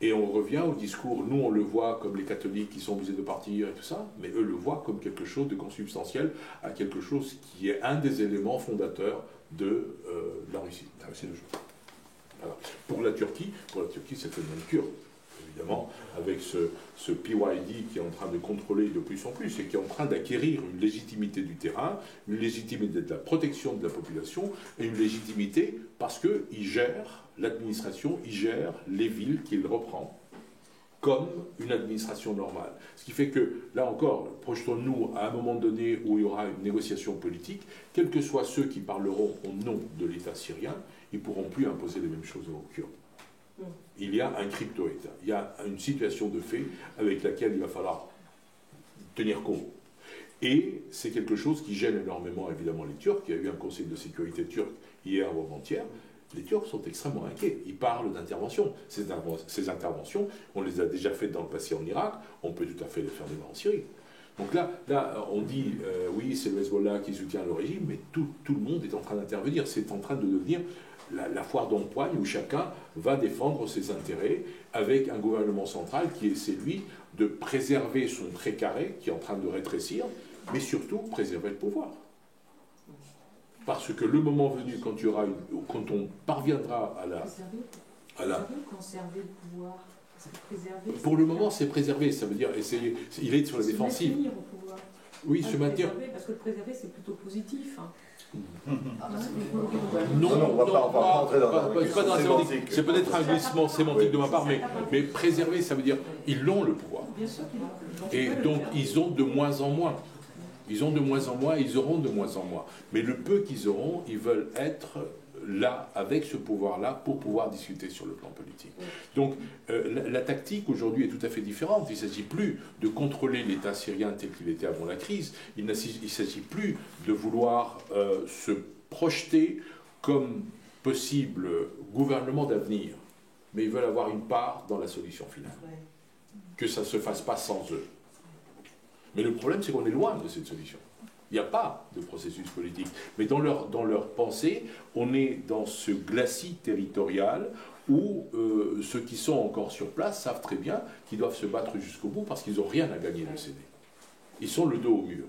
Et on revient au discours, nous on le voit comme les catholiques qui sont obligés de partir et tout ça, mais eux le voient comme quelque chose de consubstantiel à quelque chose qui est un des éléments fondateurs de la Russie. C'est le jeu. Alors, pour la Turquie, c'est le phénomène kurde, évidemment, avec ce PYD qui est en train de contrôler de plus en plus et qui est en train d'acquérir une légitimité du terrain, une légitimité de la protection de la population et une légitimité parce qu'il gère l'administration, il gère les villes qu'il reprend comme une administration normale. Ce qui fait que, là encore, projetons-nous à un moment donné où il y aura une négociation politique, quels que soient ceux qui parleront au nom de l'État syrien, ils ne pourront plus imposer les mêmes choses aux Kurdes. Il y a un crypto-État, il y a une situation de fait avec laquelle il va falloir tenir compte. Et c'est quelque chose qui gêne énormément, évidemment, les Turcs. Il y a eu un conseil de sécurité turc hier ou avant-hier. Les Turcs sont extrêmement inquiets. Ils parlent d'intervention. Ces interventions, on les a déjà faites dans le passé en Irak, on peut tout à fait les faire demain en Syrie. Donc là on dit, oui, c'est le Hezbollah qui soutient le régime, mais tout le monde est en train d'intervenir. C'est en train de devenir la foire d'empoigne où chacun va défendre ses intérêts avec un gouvernement central qui est celui de préserver son précaré qui est en train de rétrécir, mais surtout préserver le pouvoir. Parce que le moment venu, quand on parviendra à la conserver le pouvoir. Pour le moment, c'est préserver, ça veut dire essayer. Il est sur la défensive. Se maintenir au pouvoir. Oui, se maintenir. Parce que le préserver, c'est plutôt positif. Non, on va pas rentrer dans la sémantique. C'est peut-être un glissement sémantique de ma part, mais préserver, ça veut dire ils ont le pouvoir. Bien sûr qu'ils l'ont. Et donc, ils ont de moins en moins. Ils ont de moins en moins, ils auront de moins en moins. Mais le peu qu'ils auront, ils veulent être là, avec ce pouvoir-là, pour pouvoir discuter sur le plan politique. Donc, la tactique aujourd'hui est tout à fait différente. Il ne s'agit plus de contrôler l'État syrien tel qu'il était avant la crise. Il ne s'agit plus de vouloir se projeter comme possible gouvernement d'avenir. Mais ils veulent avoir une part dans la solution finale. Que ça ne se fasse pas sans eux. Mais le problème, c'est qu'on est loin de cette solution. Il n'y a pas de processus politique. Mais dans leur pensée, on est dans ce glacis territorial où ceux qui sont encore sur place savent très bien qu'ils doivent se battre jusqu'au bout parce qu'ils n'ont rien à gagner de céder. Ils sont le dos au mur.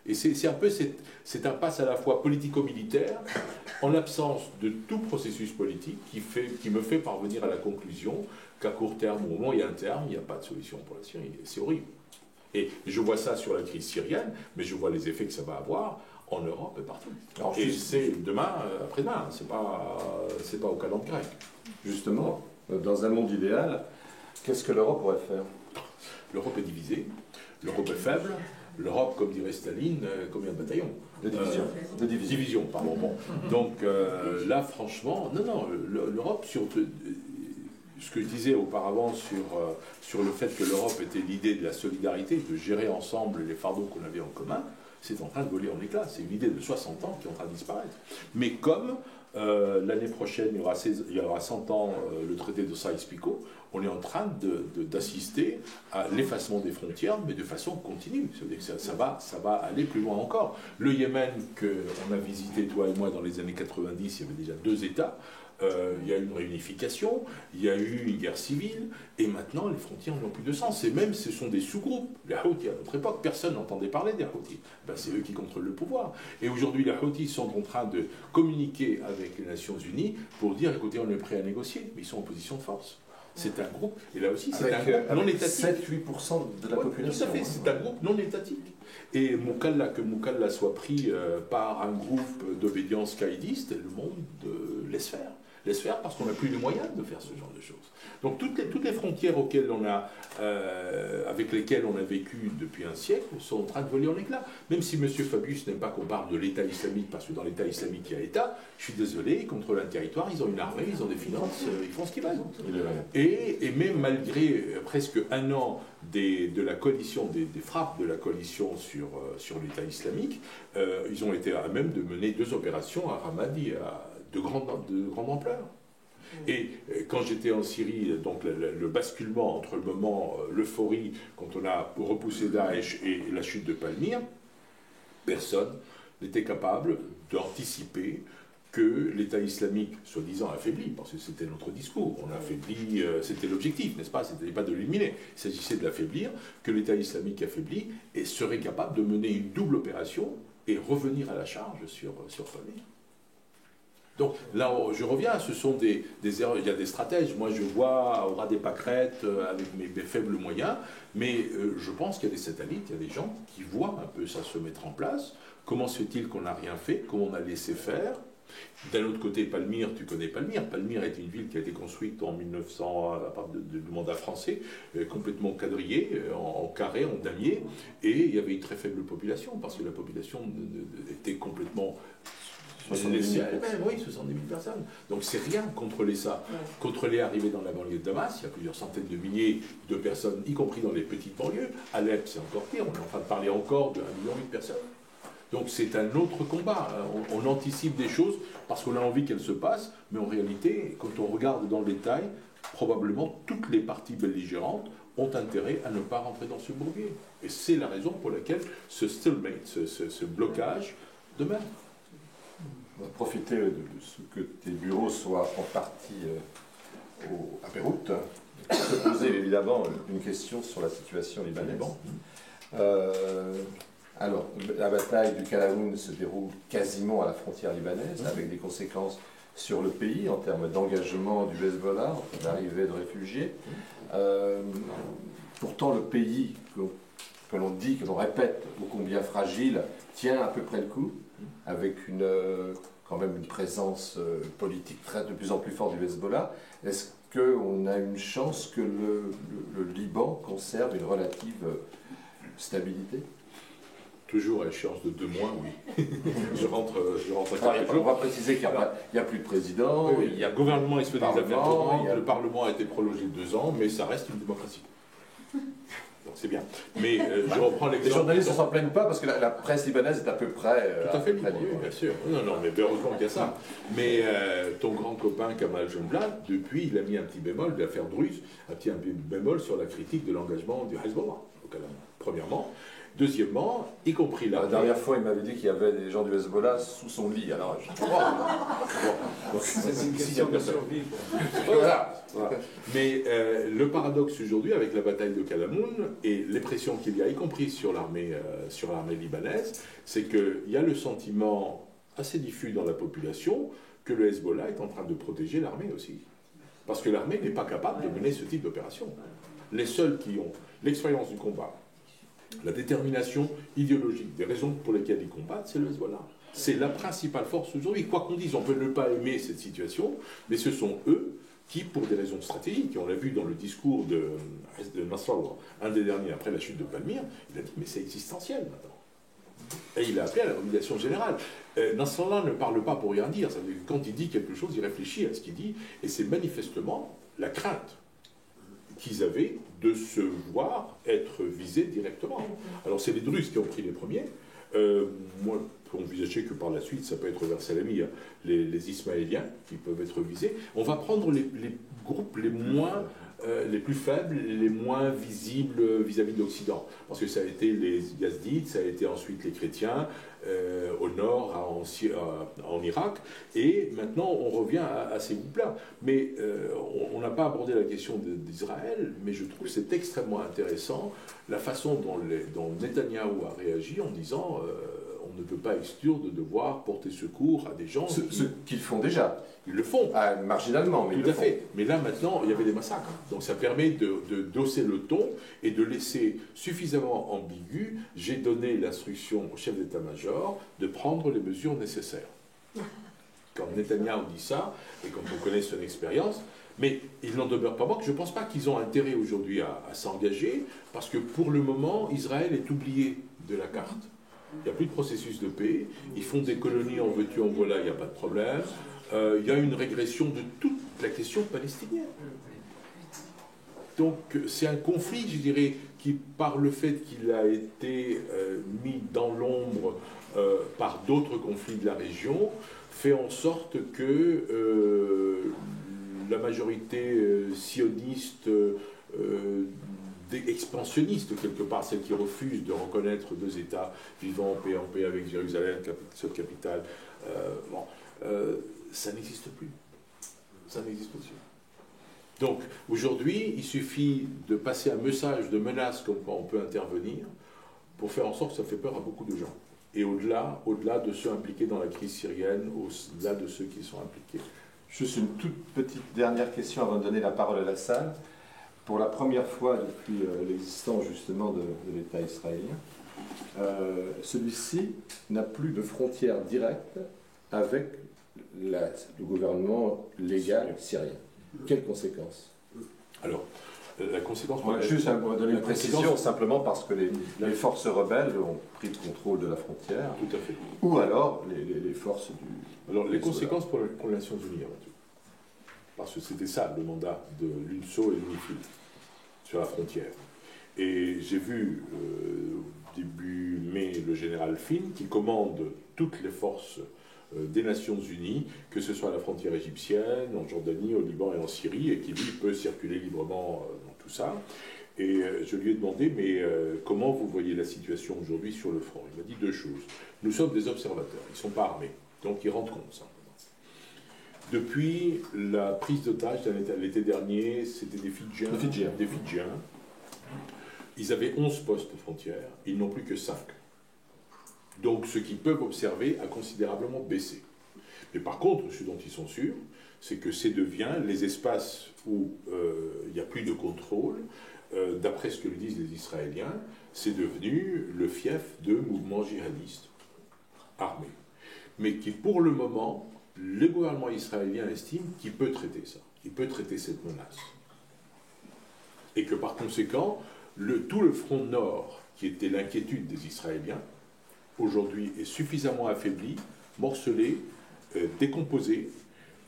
Et c'est un peu cette impasse à la fois politico-militaire, en l'absence de tout processus politique, qui me fait parvenir à la conclusion qu'à court terme ou au moyen terme, il n'y a pas de solution pour la Syrie. C'est horrible. Et je vois ça sur la crise syrienne, mais je vois les effets que ça va avoir en Europe et partout. Alors, et c'est demain, après-demain, c'est pas au calendrier grec. Justement, dans un monde idéal, qu'est-ce que l'Europe pourrait faire? L'Europe est divisée, l'Europe est faible, l'Europe, comme dirait Staline, combien de bataillons? De division. De division, pardon. Bon. Donc là, franchement, non, l'Europe, sur ce que je disais auparavant sur le fait que l'Europe était l'idée de la solidarité, de gérer ensemble les fardeaux qu'on avait en commun, c'est en train de voler en éclats. C'est une idée de 60 ans qui est en train de disparaître. Mais comme l'année prochaine, il y aura 100 ans le traité de Sykes-Picot, on est en train d'assister à l'effacement des frontières, mais de façon continue. Ça va aller plus loin encore. Le Yémen, qu'on a visité, toi et moi, dans les années 90, il y avait déjà 2 États. il y a eu une réunification, il y a eu une guerre civile, et maintenant les frontières n'ont plus de sens. Et même ce sont des sous-groupes. Les Houthis, à notre époque, personne n'entendait parler des Houthis. Ben, c'est eux qui contrôlent le pouvoir. Et aujourd'hui, les Houthis sont en train de communiquer avec les Nations Unies pour dire, écoutez, on est prêt à négocier, mais ils sont en position de force. C'est un groupe, et là aussi, c'est un groupe non étatique. 7-8% de la population. Tout à fait, c'est un groupe non étatique. Et que Moukalla soit pris par un groupe d'obédience caïdiste, le monde laisse faire. Laisse faire parce qu'on n'a plus les moyens de faire ce genre de choses. Donc toutes les frontières avec lesquelles on a vécu depuis un siècle sont en train de voler en éclats. Même si M. Fabius n'aime pas qu'on parle de l'État islamique, parce que dans l'État islamique il y a État, je suis désolé, ils contrôlent un territoire, ils ont une armée, ils ont des finances, ils font ce qu'ils veulent. Et même malgré presque un an de la coalition, des frappes de la coalition sur l'État islamique, ils ont été à même de mener 2 opérations à Ramadi, de grande ampleur. Et quand j'étais en Syrie, donc le basculement entre le moment, l'euphorie, quand on a repoussé Daesh et la chute de Palmyre, personne n'était capable d'anticiper que l'État islamique, soi-disant affaibli, parce que c'était notre discours, on affaiblit, c'était l'objectif, n'est-ce pas? C'était pas de l'éliminer, il s'agissait de l'affaiblir, que l'État islamique affaibli et serait capable de mener une double opération et revenir à la charge sur Palmyre. Donc là, je reviens, ce sont des erreurs, il y a des stratèges. Moi, je vois au ras des pâquerettes avec mes faibles moyens, mais je pense qu'il y a des satellites, il y a des gens qui voient un peu ça se mettre en place. Comment se fait-il qu'on n'a rien fait? Comment on a laissé faire? D'un autre côté, Palmyre, tu connais Palmyre. Palmyre est une ville qui a été construite en 1900, à part du mandat français, complètement quadrillée, en carré, en damier, et il y avait une très faible population, parce que la population était complètement... 70 000 oui, 70 000 personnes. Donc c'est rien contrôler ça. Contrôler arriver dans la banlieue de Damas, il y a plusieurs centaines de milliers de personnes, y compris dans les petites banlieues. Alep, c'est encore pire, on est en train de parler encore de 1,8 million de personnes. Donc c'est un autre combat. On anticipe des choses parce qu'on a envie qu'elles se passent, mais en réalité, quand on regarde dans le détail, probablement toutes les parties belligérantes ont intérêt à ne pas rentrer dans ce bourbier. Et c'est la raison pour laquelle ce stalemate, ce blocage demeure. On va profiter de ce que tes bureaux soient en partie à Beyrouth. Je vais te poser évidemment une question sur la situation libanaise. Alors, la bataille du Kalamoun se déroule quasiment à la frontière libanaise, avec des conséquences sur le pays en termes d'engagement du Hezbollah, d'arrivée de réfugiés. Pourtant, le pays que l'on dit, que l'on répète, ô combien fragile, tient à peu près le coup, avec quand même une présence politique de plus en plus forte du Hezbollah. Est-ce qu'on a une chance que le Liban conserve une relative stabilité? Toujours à échéance de 2 mois, oui. je rentre à 4 jours. On va préciser qu'il n'y a plus de président. Oui, il y a le gouvernement, il se fait des affaires courantes, le Parlement a été prolongé de 2 ans, mais ça reste une démocratie. Donc c'est bien. Mais je reprends l'exemple. Les journalistes ne s'en plaignent pas parce que la presse libanaise est à peu près. Tout à fait libre, oui, bien sûr. Non, mais heureusement qu'il y a ça. Mais ton grand copain Kamal Jumblat, depuis, il a mis un petit bémol, l'affaire Druze, un petit bémol sur la critique de l'engagement du Hezbollah, premièrement. Deuxièmement, y compris là. La dernière fois, il m'avait dit qu'il y avait des gens du Hezbollah sous son lit. Alors, je crois. C'est une question de survie. Voilà. Mais le paradoxe aujourd'hui, avec la bataille de Kalamoun et les pressions qu'il y a, y compris sur l'armée libanaise, c'est qu'il y a le sentiment assez diffus dans la population que le Hezbollah est en train de protéger l'armée aussi. Parce que l'armée n'est pas capable de mener ce type d'opération. Les seuls qui ont l'expérience du combat, la détermination idéologique, des raisons pour lesquelles ils combattent, c'est le Hezbollah. C'est la principale force aujourd'hui. Quoi qu'on dise, on peut ne pas aimer cette situation, mais ce sont eux qui, pour des raisons stratégiques, et on l'a vu dans le discours de Nasrallah, un des derniers après la chute de Palmyre, il a dit mais c'est existentiel maintenant. Et il a appelé à la mobilisation générale. Nasrallah ne parle pas pour rien dire. Ça veut dire que quand il dit quelque chose, il réfléchit à ce qu'il dit, et c'est manifestement la crainte qu'ils avaient de se voir être visés directement. Alors c'est les Druzes qui ont pris les premiers. Moi, on peut envisager que par la suite, ça peut être vers Salamiyya, les Ismaéliens qui peuvent être visés. On va prendre les groupes les moins les plus faibles, les moins visibles vis-à-vis de l'Occident. Parce que ça a été les Yazdites, ça a été ensuite les chrétiens au nord, en Irak, et maintenant on revient à ces groupes-là. Mais on n'a pas abordé la question d'Israël, mais je trouve que c'est extrêmement intéressant la façon dont Netanyahou a réagi en disant on ne peut pas exclure de devoir porter secours à des gens. Ce qu'ils font déjà. Ils le font. Marginalement, mais tout à fait. Mais là, maintenant, il y avait des massacres. Donc ça permet de d'osser le ton et de laisser suffisamment ambigu. J'ai donné l'instruction au chef d'état-major de prendre les mesures nécessaires. Quand Netanyahou dit ça, et quand on connaît son expérience, mais il n'en demeure pas moins que je ne pense pas qu'ils ont intérêt aujourd'hui à s'engager, parce que pour le moment, Israël est oublié de la carte. Il n'y a plus de processus de paix. Ils font des colonies en veux-tu, en voilà, il n'y a pas de problème. Il y a une régression de toute la question palestinienne. Donc c'est un conflit, je dirais, qui, par le fait qu'il a été mis dans l'ombre par d'autres conflits de la région, fait en sorte que la majorité sioniste, expansionniste quelque part, celle qui refuse de reconnaître deux États vivant en paix avec Jérusalem, seule capitale, ça n'existe plus. Ça n'existe plus. Donc aujourd'hui, il suffit de passer un message de menace comme quoi on peut intervenir pour faire en sorte que ça fait peur à beaucoup de gens. Et au-delà de ceux impliqués dans la crise syrienne, au-delà de ceux qui sont impliqués. Juste une toute petite dernière question avant de donner la parole à la salle. Pour la première fois depuis l'existence justement de l'État israélien, celui-ci n'a plus de frontière directe avec le gouvernement légal syrien. Quelles conséquences? Alors, la conséquence... Juste à donner une précision, simplement parce que les forces rebelles ont pris le contrôle de la frontière. Tout à fait. Ou alors les forces du... Alors, les conséquences pour les Nations Unies, avant tout. Parce que c'était ça, le mandat de l'UNSO et de l'UNIFIL, sur la frontière. Et j'ai vu, début mai, le général Finn, qui commande toutes les forces des Nations Unies, que ce soit à la frontière égyptienne, en Jordanie, au Liban et en Syrie, et qui, lui, peut circuler librement dans tout ça. Et je lui ai demandé, mais comment vous voyez la situation aujourd'hui sur le front? Il m'a dit deux choses. Nous sommes des observateurs, ils ne sont pas armés, donc ils rendent compte, simplement. Depuis la prise d'otage l'été dernier, c'était des Fidjiens. Ils avaient 11 postes frontières, ils n'ont plus que 5. Donc ce qu'ils peuvent observer a considérablement baissé. Mais par contre, ce dont ils sont sûrs, c'est que c'est devient les espaces où il n'y a plus de contrôle, d'après ce que le disent les Israéliens, c'est devenu le fief de mouvements djihadistes armés. Mais qui, pour le moment, le gouvernement israélien estime qu'il peut traiter ça, il peut traiter cette menace. Et que par conséquent, tout le front nord, qui était l'inquiétude des Israéliens, aujourd'hui est suffisamment affaibli, morcelé, décomposé,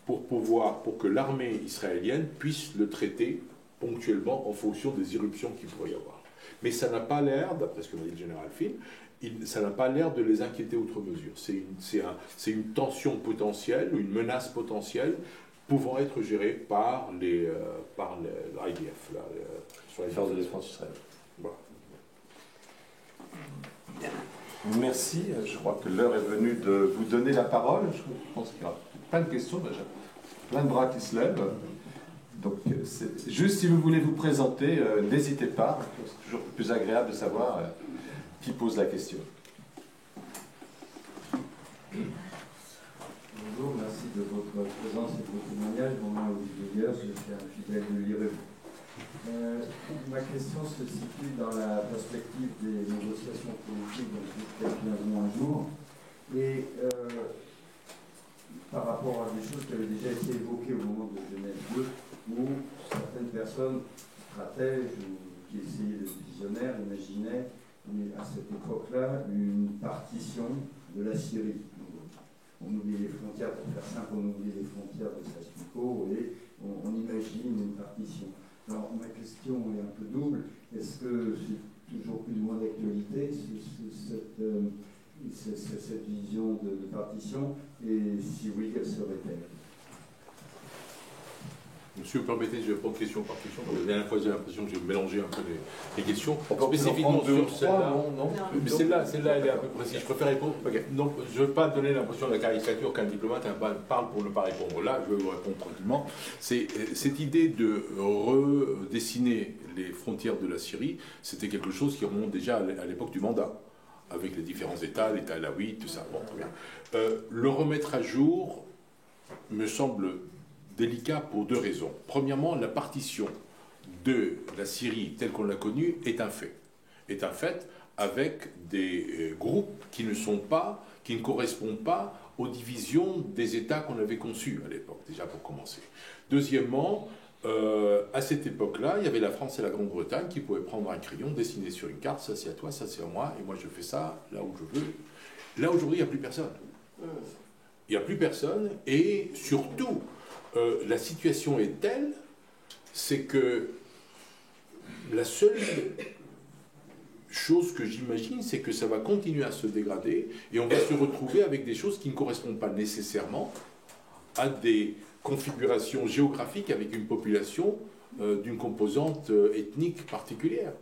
pour que l'armée israélienne puisse le traiter ponctuellement en fonction des irruptions qu'il pourrait y avoir. Mais ça n'a pas l'air, d'après ce que m'a dit le général Finn, ça n'a pas l'air de les inquiéter outre mesure. C'est une tension potentielle, une menace potentielle, pouvant être gérée par l'IDF, sur les forces de défense israéliennes. Voilà. Merci. Je crois que l'heure est venue de vous donner la parole. Je pense qu'il y aura plein de questions déjà, plein de bras qui se lèvent. Donc, juste si vous voulez vous présenter, n'hésitez pas. C'est toujours plus agréable de savoir qui pose la question. Bonjour, merci de votre présence et de vos témoignages. Mon nom est Olivier Guers, je suis un fidèle de l'IREV. Ma question se situe dans la perspective des négociations politiques, donc jusqu'à 15 mois un jour, et par rapport à des choses qui avaient déjà été évoquées au moment de Genève 2, où certaines personnes, stratèges ou qui essayaient de visionnaires, imaginaient à cette époque-là une partition de la Syrie. On oublie les frontières, pour faire simple, on oublie les frontières de Sassuco et on imagine une partition. Alors ma question est un peu double. Est-ce que c'est toujours plus ou moins d'actualité cette vision de partition, et si oui, quelle serait-elle? Si vous permettez, je vais prendre question par question. La dernière fois, j'ai l'impression que j'ai mélangé un peu les questions. On peut Spécifiquement prendre deux ou sur trois, celle-là. non. Mais celle-là, elle est un peu précise. Je préfère répondre. Non, je ne veux pas donner l'impression de la caricature qu'un diplomate parle pour ne pas répondre. Là, je vais vous répondre tranquillement. C'est cette idée de redessiner les frontières de la Syrie, c'était quelque chose qui remonte déjà à l'époque du mandat, avec les différents États, l'État alaouite, tout ça. Bon, très bien. Le remettre à jour me semble délicat pour deux raisons. Premièrement, la partition de la Syrie telle qu'on l'a connue est un fait. Est un fait avec des groupes qui ne correspondent pas aux divisions des États qu'on avait conçus à l'époque, déjà pour commencer. Deuxièmement, à cette époque-là, il y avait la France et la Grande-Bretagne qui pouvaient prendre un crayon, dessiner sur une carte, ça c'est à toi, ça c'est à moi, et moi je fais ça là où je veux. Là aujourd'hui, il n'y a plus personne. Il n'y a plus personne, et surtout, la situation est telle, c'est que la seule chose que j'imagine, c'est que ça va continuer à se dégrader, et on va se retrouver avec des choses qui ne correspondent pas nécessairement à des configurations géographiques avec une population d'une composante ethnique particulière.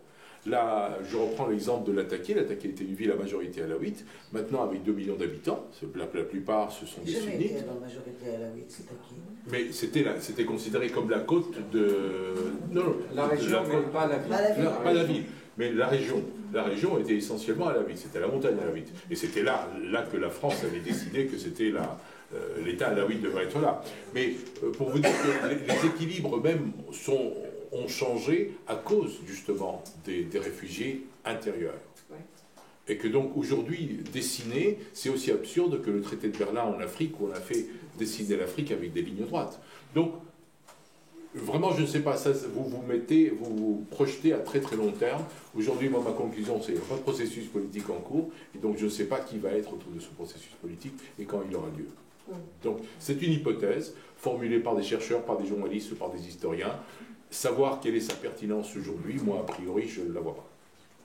Là, je reprends l'exemple de Latakia. Latakia était une ville à majorité alaouite. Maintenant, avec 2 millions d'habitants, la plupart, ce sont des sunnites. Jamais été dans la majorité alaouite, c'est à qui? Mais c'était considéré comme la côte de... Non, La région, mais pas la ville. Pas la ville, mais la région. La région était essentiellement alaouite. C'était la montagne alaouite. Et c'était là que la France avait décidé que c'était l'État alaouite devrait être là. Mais pour vous dire que les équilibres même ont changé à cause justement des réfugiés intérieurs. Ouais. Et que donc aujourd'hui, dessiner, c'est aussi absurde que le traité de Berlin en Afrique, où on a fait dessiner l'Afrique avec des lignes droites. Donc, vraiment, je ne sais pas, ça, vous vous projetez à très très long terme. Aujourd'hui, moi, ma conclusion, c'est qu'il n'y a pas de processus politique en cours, et donc je ne sais pas qui va être autour de ce processus politique et quand il aura lieu. Donc, c'est une hypothèse formulée par des chercheurs, par des journalistes, par des historiens. Savoir quelle est sa pertinence aujourd'hui, moi, a priori, je ne la vois pas.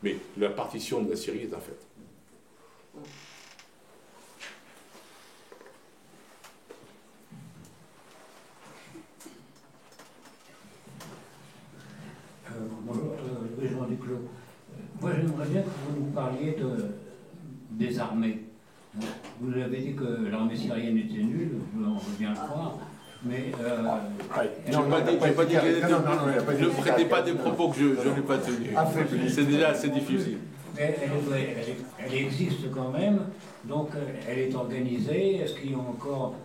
Mais la partition de la Syrie est un fait. Bonjour, Jean Duclos. Moi, j'aimerais bien que vous nous parliez des armées. Vous avez dit que l'armée syrienne était nulle, on veut bien le croire. Mais je n'ai pas dit qu'elle était. Ne prêtez pas des propos que je n'ai pas tenus. C'est déjà assez difficile. Mais elle existe quand même, donc elle est organisée. Est-ce qu'il y a encore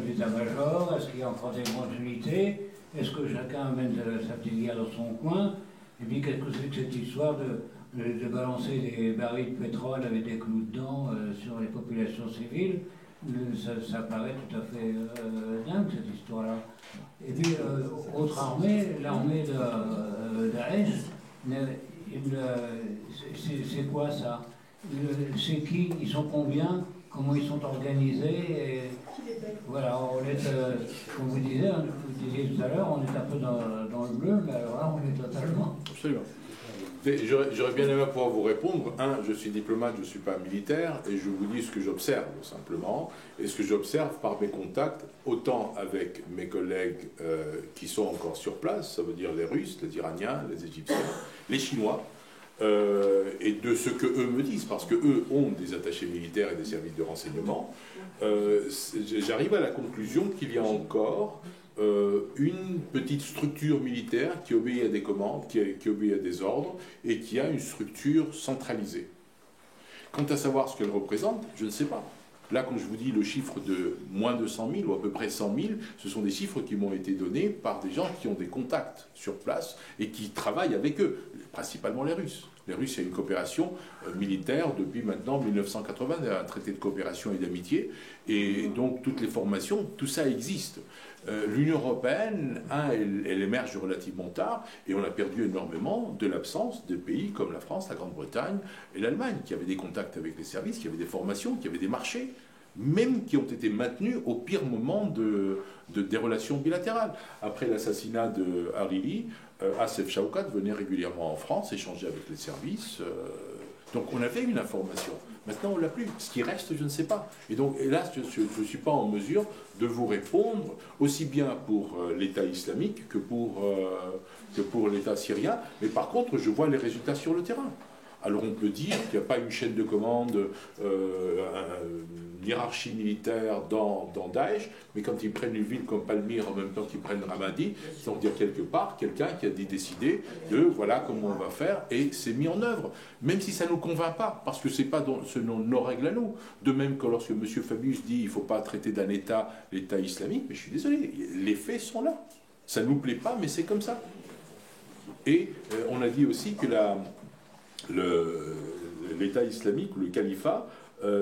l'état-major? Est-ce qu'il y a encore des grandes unités? Est-ce que chacun mène sa petite guerre dans son coin? Et puis qu'est-ce que c'est que cette histoire de balancer des barils de pétrole avec des clous dedans sur les populations civiles? Ça paraît tout à fait dingue, cette histoire-là. Et puis, autre armée, l'armée de Daesh, c'est quoi ça? C'est qui? Ils sont combien? Comment ils sont organisés? Et voilà, comme vous disiez tout à l'heure, on est un peu dans le bleu, mais alors là, on est totalement... Absolument. J'aurais bien aimé pouvoir vous répondre. Je suis diplomate, je ne suis pas militaire, et je vous dis ce que j'observe, simplement. Et ce que j'observe par mes contacts, autant avec mes collègues qui sont encore sur place, ça veut dire les Russes, les Iraniens, les Égyptiens, les Chinois, et de ce que eux me disent, parce qu'eux ont des attachés militaires et des services de renseignement, j'arrive à la conclusion qu'il y a encore une petite structure militaire qui obéit à des commandes, qui obéit à des ordres, et qui a une structure centralisée. Quant à savoir ce qu'elle représente, je ne sais pas. Là, comme je vous dis, le chiffre de moins de 100 000 ou à peu près 100 000, ce sont des chiffres qui m'ont été donnés par des gens qui ont des contacts sur place et qui travaillent avec eux, principalement les Russes. Les Russes, il y a une coopération militaire depuis maintenant 1980, un traité de coopération et d'amitié, et donc toutes les formations, tout ça existe. L'Union européenne, elle émerge relativement tard, et on a perdu énormément de l'absence de pays comme la France, la Grande-Bretagne et l'Allemagne, qui avaient des contacts avec les services, qui avaient des formations, qui avaient des marchés, même qui ont été maintenus au pire moment des relations bilatérales. Après l'assassinat de Hariri, Assef Chaukat venait régulièrement en France, échanger avec les services. Donc on avait une information. Maintenant, on ne l'a plus. Ce qui reste, je ne sais pas. Et donc, hélas, je ne suis pas en mesure de vous répondre, aussi bien pour l'État islamique que pour l'État syrien. Mais par contre, je vois les résultats sur le terrain. Alors on peut dire qu'il n'y a pas une chaîne de commande, une hiérarchie militaire dans Daesh, mais quand ils prennent une ville comme Palmyre en même temps qu'ils prennent Ramadi, ça veut dire quelque part quelqu'un qui a décidé de voilà comment on va faire, et c'est mis en œuvre. Même si ça ne nous convainc pas, parce que ce n'est pas selon nos règles à nous. De même que lorsque M. Fabius dit qu'il ne faut pas traiter d'un État l'État islamique, mais je suis désolé, les faits sont là. Ça ne nous plaît pas, mais c'est comme ça. Et on a dit aussi que l'État islamique, le califat,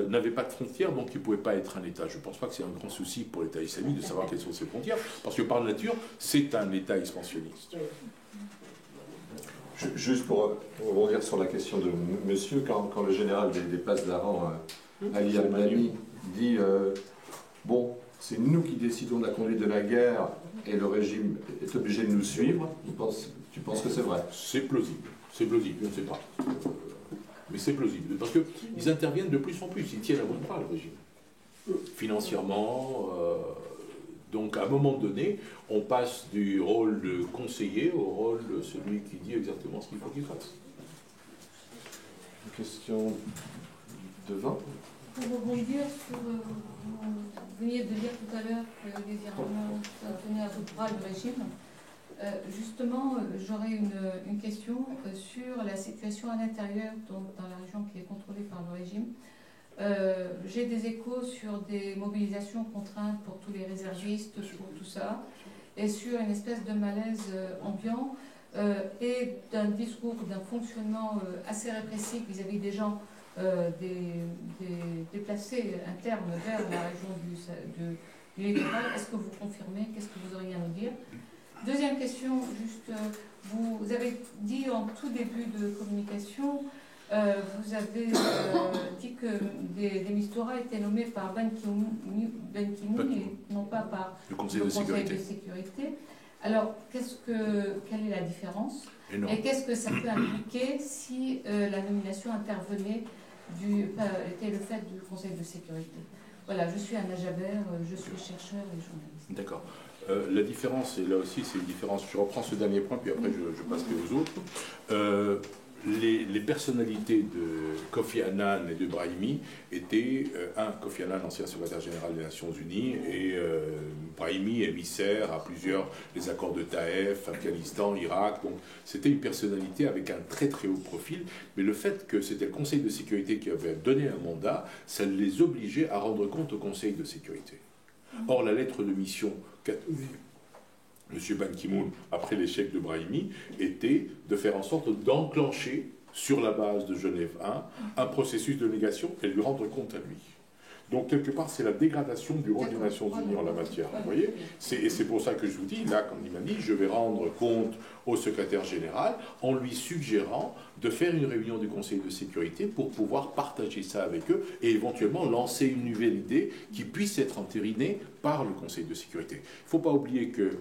n'avait pas de frontières, donc il ne pouvait pas être un État. Je ne pense pas que c'est un grand souci pour l'État islamique de savoir quelles sont ses frontières, parce que par nature, c'est un État expansionniste. Juste pour rebondir sur la question de monsieur, quand le général des places d'Aran, Ali Al-Mani, dit bon, c'est nous qui décidons de la conduite de la guerre et le régime est obligé de nous suivre, tu penses que c'est vrai? C'est plausible. C'est plausible, je ne sais pas. Mais c'est plausible. Parce qu'ils interviennent de plus en plus. Ils tiennent à bout de bras, le régime. Financièrement. Donc, à un moment donné, on passe du rôle de conseiller au rôle de celui qui dit exactement ce qu'il faut qu'il fasse. Une question devant. Pour rebondir sur, vous veniez de dire tout à l'heure que les Iraniens tenaient à bout de bras le régime. Justement, j'aurais une question sur la situation à l'intérieur, donc dans la région qui est contrôlée par le régime. J'ai des échos sur des mobilisations contraintes pour tous les réservistes, pour tout ça, et sur une espèce de malaise ambiant et d'un discours, d'un fonctionnement assez répressif vis-à-vis des gens des déplacés internes vers la région du littoral. Est-ce que vous confirmez? Qu'est-ce que vous auriez à nous dire? Deuxième question, juste, vous avez dit en tout début de communication, vous avez dit que des Mistura étaient nommés par Ban Ki-moon et non pas par le Conseil de sécurité. Alors, quelle est la différence? Et qu'est-ce que ça peut impliquer si la nomination intervenait était le fait du Conseil de sécurité? Voilà, je suis Anna Jaber, je suis chercheur et journaliste. D'accord. La différence, et là aussi c'est une différence, je reprends ce dernier point, puis après je passerai aux autres. Les personnalités de Kofi Annan et de Brahimi étaient, Kofi Annan, ancien secrétaire général des Nations Unies, et Brahimi, émissaire à plusieurs, les accords de Taïf, Afghanistan, Irak, donc c'était une personnalité avec un très très haut profil, mais le fait que c'était le Conseil de sécurité qui avait donné un mandat, ça les obligeait à rendre compte au Conseil de sécurité. Or, la lettre de mission qu'a donnée M. Ban Ki-moon, après l'échec de Brahimi, était de faire en sorte d'enclencher, sur la base de Genève 1, un processus de négation et de lui rendre compte à lui. Donc, quelque part, c'est la dégradation du rôle des Nations Unies en la matière. Vous voyez? Et c'est pour ça que je vous dis, là, quand il m'a dit, je vais rendre compte au secrétaire général en lui suggérant de faire une réunion du Conseil de sécurité pour pouvoir partager ça avec eux et éventuellement lancer une nouvelle idée qui puisse être entérinée par le Conseil de sécurité. Il ne faut pas oublier que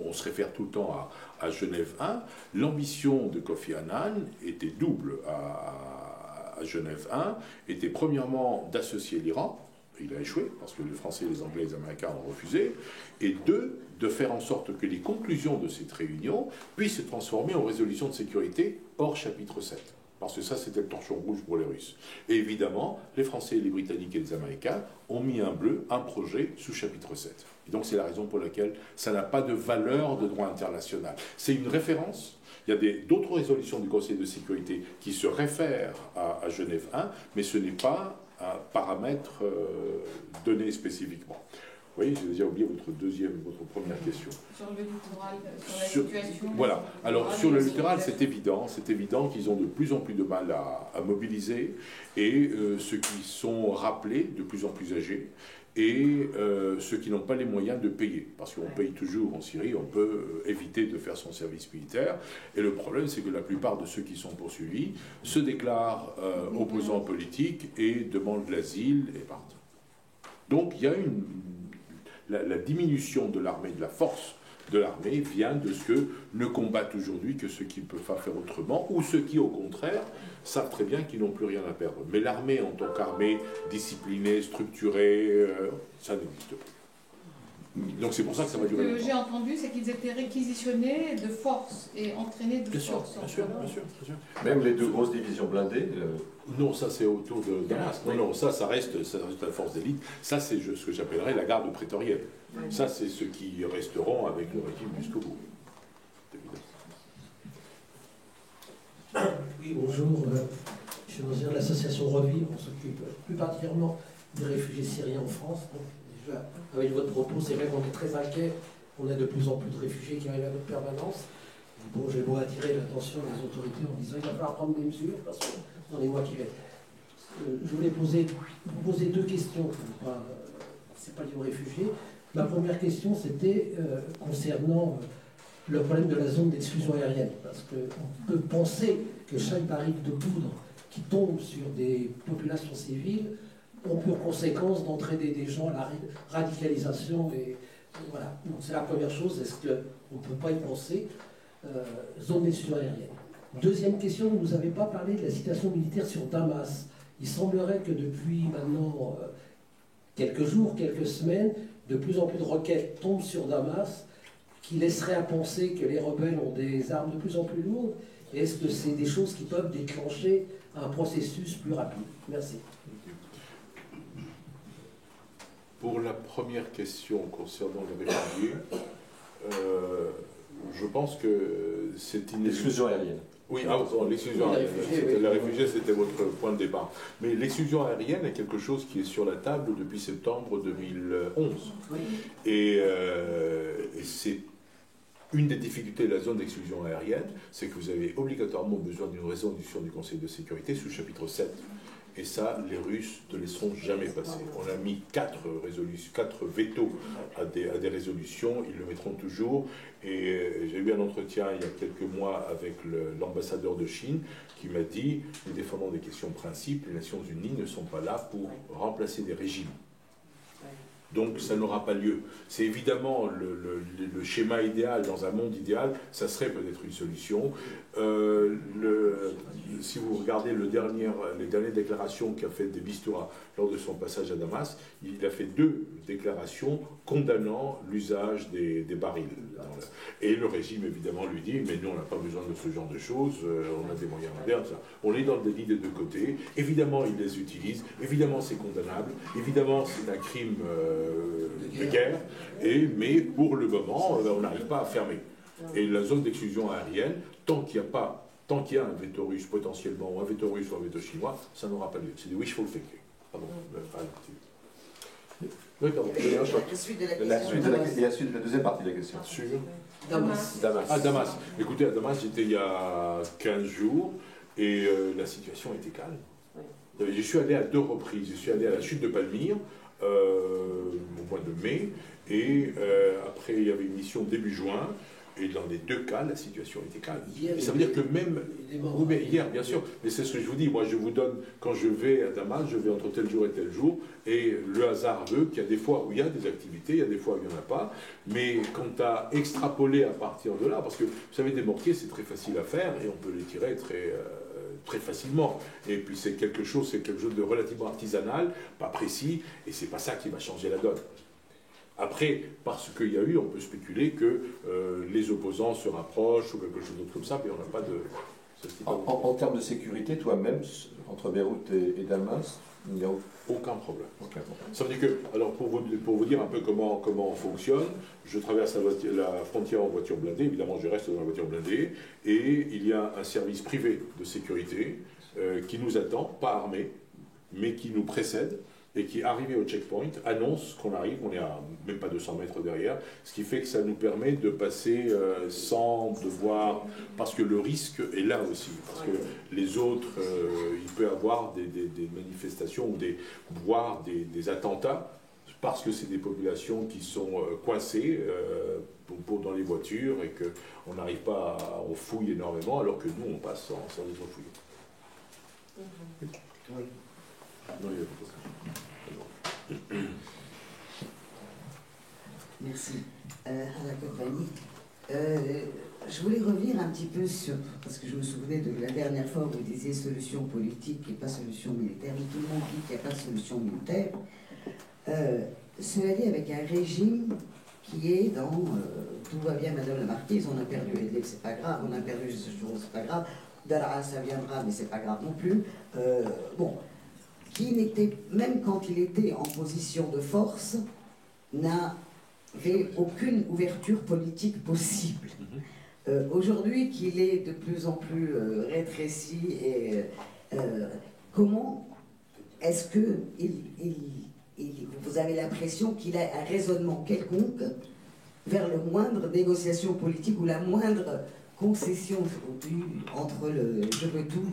on se réfère tout le temps à Genève 1. L'ambition de Kofi Annan était double à Genève 1, était premièrement d'associer l'Iran, il a échoué, parce que les Français, les Anglais et les Américains ont refusé, et deux, de faire en sorte que les conclusions de cette réunion puissent se transformer en résolution de sécurité hors chapitre 7. Parce que ça, c'était le torchon rouge pour les Russes. Et évidemment, les Français, les Britanniques et les Américains ont mis un projet sous chapitre 7. Et donc, c'est la raison pour laquelle ça n'a pas de valeur de droit international. C'est une référence. Il y a d'autres résolutions du Conseil de sécurité qui se réfèrent à Genève 1, mais ce n'est pas un paramètre donné spécifiquement. Vous voyez, j'ai déjà oublié votre première question. Sur le littoral, sur la situation. Voilà. Alors, sur le littoral, c'est évident qu'ils ont de plus en plus de mal à mobiliser, et ceux qui sont rappelés, de plus en plus âgés, et ceux qui n'ont pas les moyens de payer. Parce qu'on paye toujours en Syrie, on peut éviter de faire son service militaire. Et le problème, c'est que la plupart de ceux qui sont poursuivis se déclarent opposants politiques et demandent l'asile et partent. Donc il y a la diminution de l'armée, de la force de l'armée vient de ce que ne combattent aujourd'hui que ceux qui ne peuvent pas faire autrement, ou ceux qui, au contraire, savent très bien qu'ils n'ont plus rien à perdre. Mais l'armée, en tant qu'armée disciplinée, structurée, ça n'existe pas. Donc c'est pour ça que ça va durer Ce que longtemps. j'ai entendu, c'est qu'ils étaient réquisitionnés de force et entraînés de Bien sûr, force. bien sûr, bien sûr, bien sûr. Même les deux grosses divisions blindées. Non, ça c'est autour de Damas. Non, non, ça reste la force d'élite. Ça c'est ce que j'appellerais la garde prétorienne. Ça c'est ceux qui resteront avec le régime jusqu'au bout. Oui, bonjour. Je suis dans l'association Revivre. On s'occupe plus particulièrement des réfugiés syriens en France. Donc, déjà, avec votre propos, c'est vrai qu'on est très inquiet. On a de plus en plus de réfugiés qui arrivent à notre permanence. Bon, j'ai beau attirer l'attention des autorités en disant qu'il va falloir prendre des mesures parce que dans les mois qui viennent. Je voulais vous poser deux questions. C'est pas lié aux réfugiés. Ma première question, c'était concernant le problème de la zone d'exclusion aérienne. Parce qu'on peut penser que chaque baril de poudre qui tombe sur des populations civiles ont pour conséquence d'entraîner des gens à la radicalisation. Et voilà. Donc c'est la première chose. Est-ce qu'on ne peut pas y penser? Zone d'exclusion aérienne. Deuxième question, vous ne nous avez pas parlé de la situation militaire sur Damas. Il semblerait que depuis maintenant quelques jours, quelques semaines, de plus en plus de roquettes tombent sur Damas, qui laisserait à penser que les rebelles ont des armes de plus en plus lourdes. Et est-ce que c'est des choses qui peuvent déclencher un processus plus rapide? Merci. Pour la première question concernant les réfugiés, je pense que c'est L'exclusion aérienne. Oui, l'exclusion aérienne. Les réfugiés, c'était votre point de départ. Mais l'exclusion aérienne est quelque chose qui est sur la table depuis septembre 2011. Oui. Et c'est une des difficultés de la zone d'exclusion aérienne, c'est que vous avez obligatoirement besoin d'une résolution du Conseil de sécurité sous le chapitre 7. Et ça, les Russes ne laisseront jamais passer. On a mis 4 vétos à des résolutions, ils le mettront toujours. Et j'ai eu un entretien il y a quelques mois avec l'ambassadeur de Chine qui m'a dit « Nous défendons des questions de principe, les Nations Unies ne sont pas là pour remplacer des régimes. » Donc ça n'aura pas lieu. C'est évidemment le schéma idéal, dans un monde idéal, ça serait peut-être une solution. Si vous regardez les dernières déclarations qu'a fait de Mistura lors de son passage à Damas, il a fait 2 déclarations condamnant l'usage des barils. Et le régime évidemment lui dit, mais nous on n'a pas besoin de ce genre de choses, on a des moyens modernes. Ça. On est dans le délit des deux côtés. Évidemment il les utilise, évidemment c'est condamnable, évidemment c'est un crime de guerre, mais pour le moment on n'arrive pas à fermer. Et la zone d'exclusion aérienne, tant qu'il y a un veto russe potentiellement, ou un veto russe ou un veto chinois, ça n'aura pas lieu. C'est du wishful thinking. Pardon. Oui, pardon. La suite de la question. La suite de la deuxième partie de la question. Sur Damas. Ah, Damas. Écoutez, à Damas, j'étais il y a 15 jours et la situation était calme. Je suis allé à 2 reprises. Je suis allé à la chute de Palmyre au mois de mai et après il y avait une mission début juin. Et dans les 2 cas, la situation était calme. Et ça veut dire que même... Oui, mais hier, bien sûr. Mais c'est ce que je vous dis. Moi, je vous donne, quand je vais à Damas, je vais entre tel jour et tel jour. Et le hasard veut qu'il y a des fois où il y a des activités, il y a des fois où il n'y en a pas. Mais quant à extrapoler à partir de là, parce que, vous savez, des mortiers, c'est très facile à faire et on peut les tirer très facilement. Et puis c'est quelque chose de relativement artisanal, pas précis, et c'est pas ça qui va changer la donne. Après, parce qu'il y a eu, on peut spéculer que les opposants se rapprochent ou quelque chose d'autre comme ça, mais on n'a pas de... En termes de sécurité, toi-même, entre Beyrouth et Damas, il n'y a aucun problème. aucun problème. Ça veut dire que, alors pour vous dire un peu comment on fonctionne, je traverse la frontière en voiture blindée, évidemment je reste dans la voiture blindée, et il y a un service privé de sécurité qui nous attend, pas armé, mais qui nous précède, et qui, arrivé au checkpoint, annonce qu'on arrive, on est à même pas 200 mètres derrière, ce qui fait que ça nous permet de passer sans devoir... Parce que le risque est là aussi, parce que les autres, il peut y avoir des manifestations ou voire des attentats, parce que c'est des populations qui sont coincées dans les voitures et qu'on n'arrive pas, on fouille énormément, alors que nous, on passe sans les fouiller. Non, il y a pas de... Merci. À la compagnie. je voulais revenir un petit peu sur, parce que je me souvenais de la dernière fois où vous disiez solution politique et pas solution militaire, mais tout le monde dit qu'il n'y a pas de solution militaire. Cela dit, avec un régime qui est dans tout va bien, Madame la Marquise, on a perdu Edlib, c'est pas grave, on a perdu ce jour, c'est pas grave, Daraa, ça viendra, mais c'est pas grave non plus. Bon, qui n'était, même quand il était en position de force, n'avait aucune ouverture politique possible. Aujourd'hui qu'il est de plus en plus rétréci, et comment est-ce que vous avez l'impression qu'il a un raisonnement quelconque vers le moindre négociation politique ou la moindre concession entre le je veux tout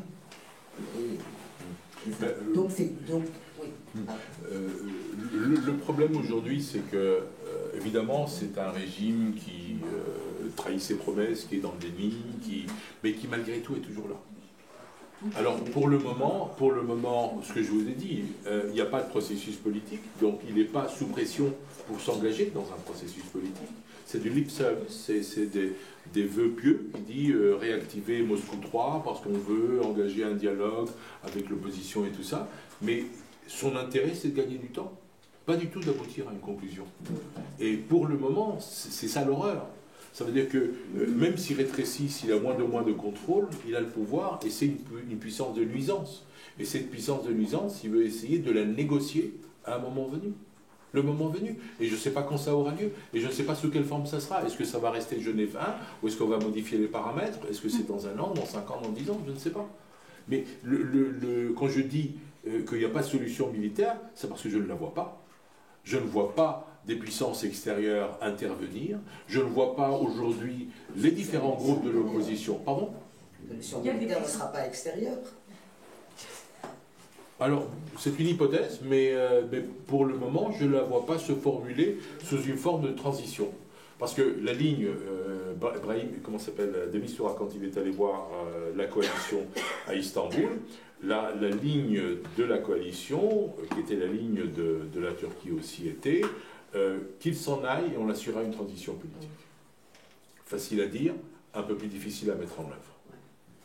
et donc oui. Le problème aujourd'hui, c'est que, évidemment, c'est un régime qui trahit ses promesses, qui est dans le déni, mais qui malgré tout est toujours là. Alors, pour le moment, ce que je vous ai dit, il n'y a pas de processus politique, donc il n'est pas sous pression pour s'engager dans un processus politique. C'est du lip service, c'est des vœux pieux qui dit réactiver Moscou 3 parce qu'on veut engager un dialogue avec l'opposition et tout ça, mais son intérêt, c'est de gagner du temps, pas du tout d'aboutir à une conclusion. Et pour le moment, c'est ça l'horreur. Ça veut dire que même s'il rétrécit, s'il a moins de contrôle, il a le pouvoir et c'est une puissance de nuisance. Et cette puissance de nuisance, il veut essayer de la négocier à un moment venu. Le moment venu. Et je ne sais pas quand ça aura lieu. Et je ne sais pas sous quelle forme ça sera. Est-ce que ça va rester Genève 1 ou est-ce qu'on va modifier les paramètres? Est-ce que c'est dans 1 an, dans 5 ans, dans 10 ans? Je ne sais pas. Mais quand je dis qu'il n'y a pas de solution militaire, c'est parce que je ne la vois pas. Je ne vois pas des puissances extérieures intervenir. Je ne vois pas aujourd'hui les différents groupes de l'opposition. Pardon? La solution militaire ne sera pas extérieure. Alors, c'est une hypothèse, mais pour le moment, je ne la vois pas se formuler sous une forme de transition. Parce que la ligne, Brahim, comment s'appelle, de Mistura, quand il est allé voir la coalition à Istanbul, la ligne de la coalition, qui était la ligne de la Turquie aussi, était qu'il s'en aille et on assurera une transition politique. Facile à dire, un peu plus difficile à mettre en œuvre.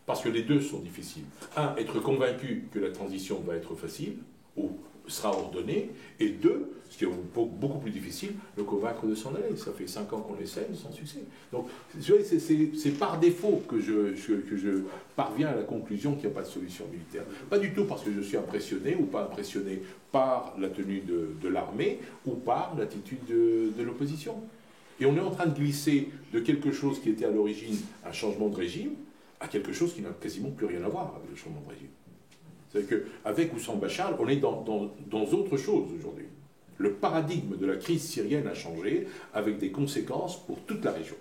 Parce que les deux sont difficiles. Un, être convaincu que la transition va être facile, ou sera ordonnée, et deux, ce qui est beaucoup plus difficile, le convaincre de s'en aller. Ça fait 5 ans qu'on l'essaie, sans succès. Donc, c'est par défaut que je parviens à la conclusion qu'il n'y a pas de solution militaire. Pas du tout parce que je suis impressionné ou pas impressionné par la tenue de l'armée ou par l'attitude de l'opposition. Et on est en train de glisser de quelque chose qui était à l'origine un changement de régime à quelque chose qui n'a quasiment plus rien à voir avec le changement de régime. C'est-à-dire qu'avec ou sans Bachar, on est dans autre chose aujourd'hui. Le paradigme de la crise syrienne a changé avec des conséquences pour toute la région.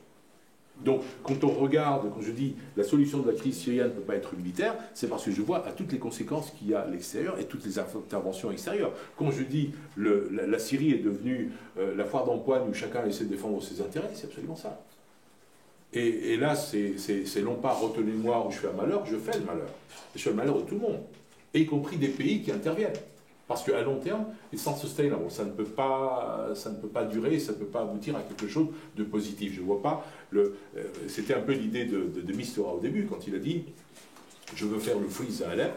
Donc, quand on regarde, quand je dis la solution de la crise syrienne ne peut pas être militaire, c'est parce que je vois à toutes les conséquences qu'il y a à l'extérieur et toutes les interventions extérieures. Quand je dis la Syrie est devenue la foire d'empoigne où chacun essaie de défendre ses intérêts, c'est absolument ça. Et là, c'est non pas retenez-moi où je fais un malheur, je fais le malheur. Je fais le malheur de tout le monde, et y compris des pays qui interviennent. Parce qu'à long terme, it's not sustainable. Ça ne peut pas durer, ça ne peut pas aboutir à quelque chose de positif. Je ne vois pas c'était un peu l'idée de Mistura au début, quand il a dit « Je veux faire le freeze à Alep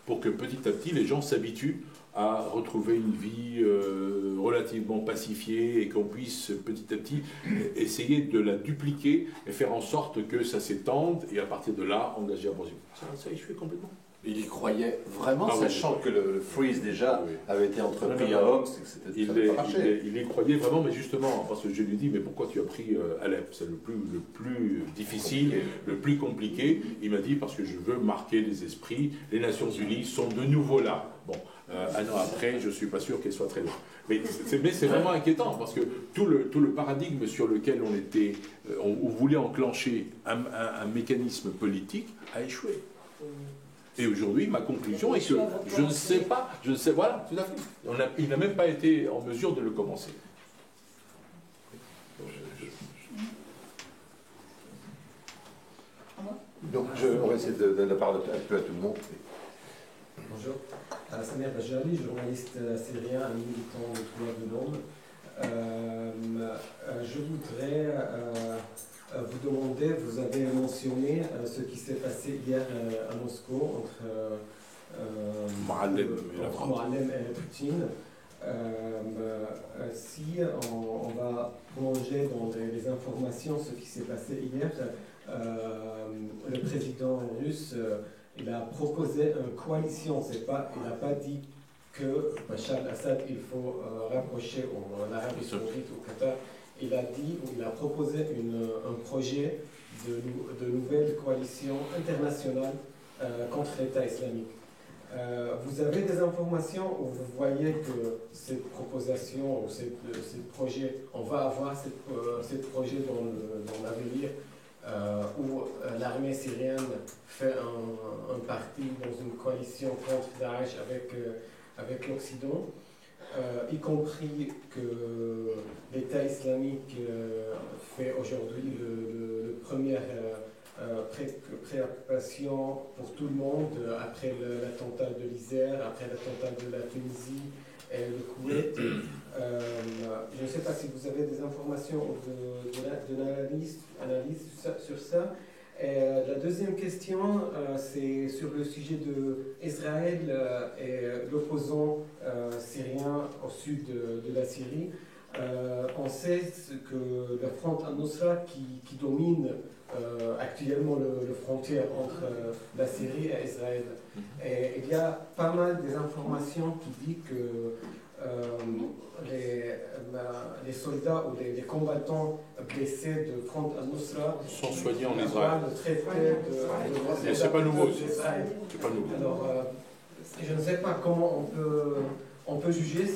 pour que petit à petit les gens s'habituent à retrouver une vie relativement pacifiée et qu'on puisse petit à petit essayer de la dupliquer et faire en sorte que ça s'étende et à partir de là, engager un projet. » Ça a échoué complètement. Il y croyait vraiment, sachant que le freeze déjà avait été entrepris non, à Homs, et que ça n'avait pas marché. Il y croyait vraiment, mais justement, parce que je lui dis, mais pourquoi tu as pris Alep? C'est le plus difficile, le plus compliqué. Il m'a dit, parce que je veux marquer les esprits, les Nations Unies sont de nouveau là. Bon, 1 an après, je ne suis pas sûr qu'elles soient très loin. Mais c'est vraiment inquiétant, parce que tout le paradigme sur lequel on voulait enclencher un mécanisme politique a échoué. Et aujourd'hui, ma conclusion est que je ne sais pas, voilà, tout à fait. Il n'a même pas été en mesure de le commencer. Donc, on va essayer de donner la parole un peu à tout le monde. Bonjour, Alassane Bajali, journaliste syrien, militant de Toula de Londres. Je voudrais vous avez mentionné ce qui s'est passé hier à Moscou entre Moallem et Poutine. Si on va plonger dans les informations, ce qui s'est passé hier, le président russe il a proposé une coalition. Il n'a pas dit que Bachar al-Assad il faut rapprocher l'Arabie Saoudite ou Qatar. Il a proposé un projet de nouvelle coalition internationale contre l'État islamique. Vous avez des informations où vous voyez que cette proposition ou ce projet, on va avoir ce projet dans l'avenir où l'armée syrienne fait un parti dans une coalition contre Daesh avec l'Occident, y compris que l'État islamique fait aujourd'hui le premier préoccupation pour tout le monde après l'attentat de l'Isère, après l'attentat de la Tunisie et le Koweït. Je ne sais pas si vous avez des informations ou de l'analyse sur ça. Et la deuxième question, c'est sur le sujet d'Israël et l'opposant syrien au sud de la Syrie. On sait que le Front al-Nusra qui domine actuellement le frontière entre la Syrie et Israël. Et il y a pas mal d'informations qui disent que les soldats ou les combattants blessés de Front al-Nusra sont soignés en Israël. Mais c'est pas nouveau aussi. C'est pas nouveau. Alors, je ne sais pas comment on peut juger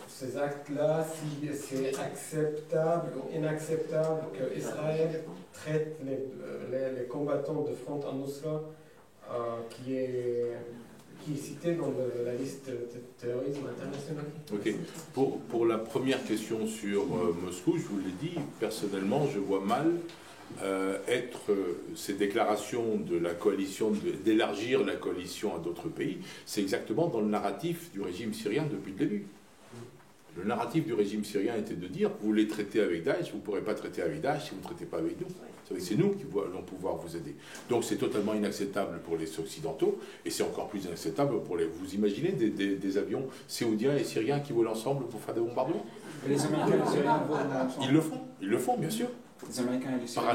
ces actes-là, si c'est acceptable ou inacceptable qu'Israël traite les combattants de Front al-Nusra qui est cité dans la liste de terrorisme international. Ok. Pour la première question sur Moscou, je vous l'ai dit, personnellement, je vois mal ces déclarations de la coalition, d'élargir la coalition à d'autres pays. C'est exactement dans le narratif du régime syrien depuis le début. Le narratif du régime syrien était de dire vous voulez traiter avec Daesh, vous ne pourrez pas traiter avec Daesh si vous ne traitez pas avec nous. C'est nous qui allons pouvoir vous aider. Donc c'est totalement inacceptable pour les Occidentaux et c'est encore plus inacceptable pour les... Vous imaginez des avions saoudiens et syriens qui volent ensemble pour faire des bombardements? Et les Américains et les Syriens volent ensemble. Ils le font bien sûr. Les Américains et les Syriens.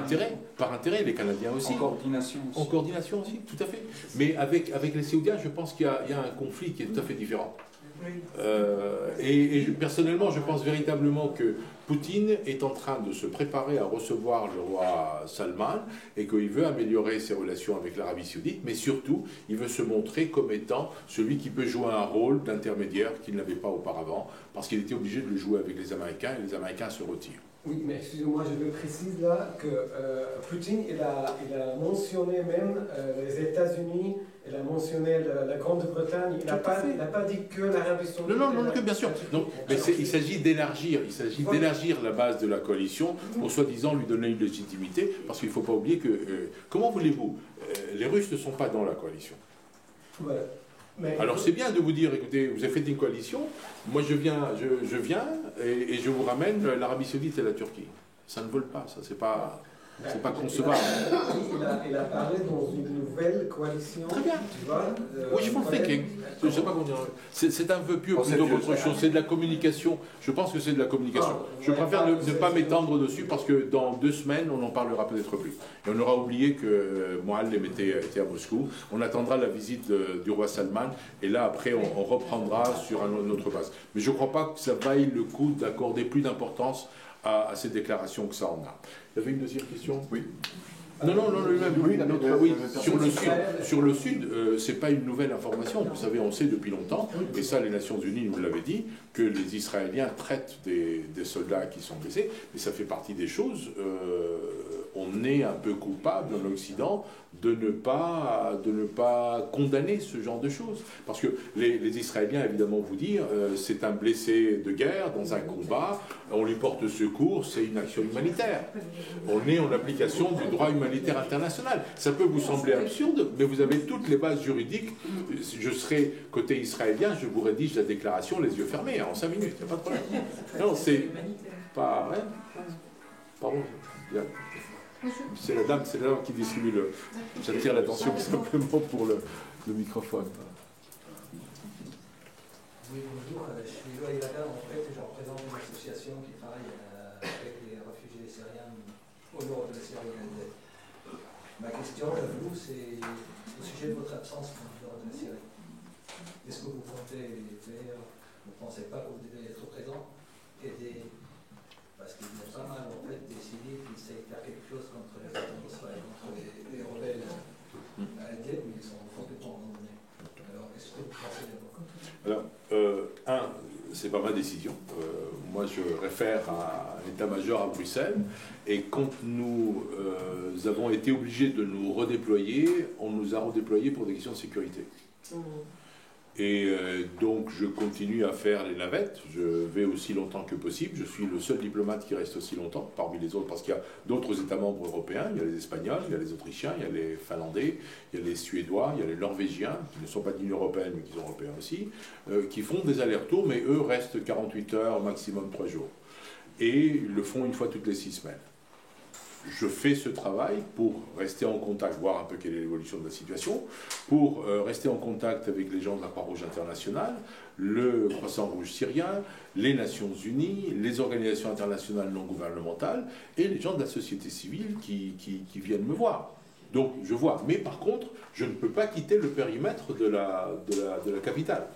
Par intérêt, les Canadiens aussi. En coordination aussi. En coordination aussi, tout à fait. Mais avec les Saoudiens, je pense qu'il y a un conflit qui est tout à fait différent. Et personnellement, je pense véritablement que Poutine est en train de se préparer à recevoir le roi Salman et qu'il veut améliorer ses relations avec l'Arabie Saoudite, mais surtout, il veut se montrer comme étant celui qui peut jouer un rôle d'intermédiaire qu'il n'avait pas auparavant, parce qu'il était obligé de le jouer avec les Américains et les Américains se retirent. Oui, mais excusez-moi, je précise là que Poutine, il a mentionné même les États-Unis, il a mentionné la Grande-Bretagne, il n'a pas dit que l'Arabie Saoudite. Non, bien sûr. Donc, mais il s'agit d'élargir la base de la coalition pour soi-disant lui donner une légitimité, parce qu'il ne faut pas oublier que, comment voulez-vous, les Russes ne sont pas dans la coalition. Voilà. Alors c'est bien de vous dire, écoutez, vous avez fait une coalition, moi je viens et je vous ramène l'Arabie Saoudite et la Turquie. Ça ne vole pas, ça c'est pas concevable. Il a parlé dans une nouvelle coalition. Très bien. Tu vois, wishful thinking. Je sais pas comment dire. C'est un vœu pieux plutôt qu'autre chose. C'est de la communication. Je pense que c'est de la communication. Je préfère ne pas m'étendre dessus parce que dans 2 semaines, on n'en parlera peut-être plus. Et on aura oublié que Moallem était à Moscou. On attendra la visite du roi Salman et là après on reprendra sur une autre base. Mais je ne crois pas que ça vaille le coup d'accorder plus d'importance à ces déclarations que ça en a. Il y avait une deuxième question? Oui. Non, sur le Sud, c'est pas une nouvelle information. Vous savez, on sait depuis longtemps, et ça les Nations Unies nous l'avaient dit, que les Israéliens traitent des soldats qui sont blessés, mais ça fait partie des choses. On est un peu coupable dans l'Occident de ne pas condamner ce genre de choses. Parce que les Israéliens, évidemment, vous dire, c'est un blessé de guerre dans un combat, on lui porte secours, c'est une action humanitaire. On est en application du droit humanitaire international. Ça peut vous sembler absurde, mais vous avez toutes les bases juridiques. Je serais côté israélien, je vous rédige la déclaration les yeux fermés, en 5 minutes, il n'y a pas de problème. Non, c'est pas... Pardon. C'est la dame qui distribue le... J'attire l'attention simplement pour le microphone. Oui, bonjour, je suis Loïc Lagarde, en fait, je représente une association qui travaille avec les réfugiés syriens au nord de la Syrie. Ma question à vous, c'est au sujet de votre absence au nord de la Syrie. Est-ce que vous comptez faire, vous ne pensez pas que vous devez être présent, aider, parce qu'il y a pas mal en fait des civils qui essayent de faire quelque chose contre les Israéliens, contre les rebelles indiens, mais ils sont complètement abandonnés. Alors, est-ce que vous pensez d'abord? Alors, c'est pas ma décision. Moi, je réfère à l'état-major à Bruxelles. Et quand nous avons été obligés de nous redéployer, on nous a redéployés pour des questions de sécurité. Et donc, je continue à faire les navettes. Je vais aussi longtemps que possible. Je suis le seul diplomate qui reste aussi longtemps, parmi les autres, parce qu'il y a d'autres États membres européens. Il y a les Espagnols, il y a les Autrichiens, il y a les Finlandais, il y a les Suédois, il y a les Norvégiens, qui ne sont pas de l'Union européenne, mais qui sont européens aussi, qui font des allers-retours, mais eux restent 48 heures, maximum 3 jours. Et ils le font une fois toutes les 6 semaines. Je fais ce travail pour rester en contact, voir un peu quelle est l'évolution de la situation, pour rester en contact avec les gens de la Croix-Rouge internationale, le Croissant-Rouge syrien, les Nations Unies, les organisations internationales non gouvernementales et les gens de la société civile qui viennent me voir. Donc je vois. Mais par contre, je ne peux pas quitter le périmètre de la capitale.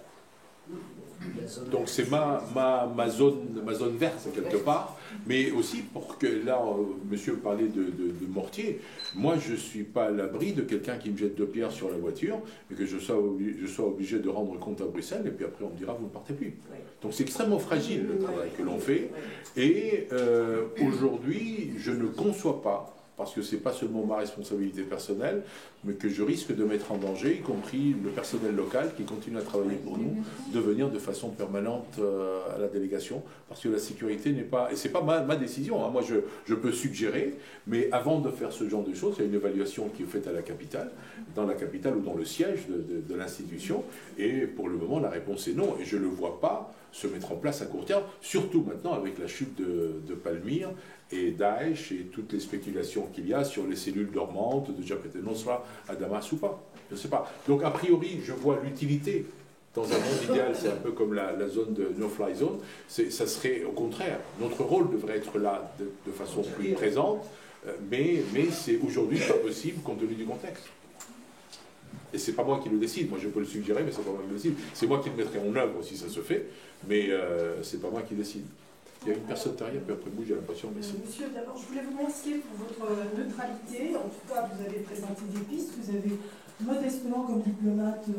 Donc c'est ma zone verte quelque part, mais aussi pour que, là, monsieur parlait de mortier, moi je ne suis pas à l'abri de quelqu'un qui me jette 2 pierres sur la voiture, et que je sois obligé de rendre compte à Bruxelles, et puis après on me dira vous ne partez plus. Donc c'est extrêmement fragile le travail que l'on fait, et aujourd'hui je ne conçois pas, parce que ce n'est pas seulement ma responsabilité personnelle, mais que je risque de mettre en danger, y compris le personnel local qui continue à travailler pour nous, de venir de façon permanente à la délégation, parce que la sécurité n'est pas... Et ce n'est pas ma décision, hein. Moi je peux suggérer, mais avant de faire ce genre de choses, il y a une évaluation qui est faite à la capitale, dans la capitale ou dans le siège de l'institution, et pour le moment la réponse est non, et je ne le vois pas se mettre en place à court terme, surtout maintenant avec la chute de Palmyre, et Daesh et toutes les spéculations qu'il y a sur les cellules dormantes de Jabhat al-Nusra à Damas ou pas. Je ne sais pas. Donc a priori, je vois l'utilité. Dans un monde idéal, c'est un peu comme la zone de no-fly zone. Ça serait au contraire. Notre rôle devrait être là de façon plus présente, mais c'est aujourd'hui pas possible compte tenu du contexte. Et c'est pas moi qui le décide. Moi, je peux le suggérer, mais c'est pas moi qui le décide. C'est moi qui le mettrai en œuvre si ça se fait, mais c'est pas moi qui décide. Il y a une personne derrière, puis après vous, j'ai l'impression, mais c'est... Monsieur, d'abord, je voulais vous remercier pour votre neutralité. En tout cas, vous avez présenté des pistes. Vous avez modestement, comme diplomate,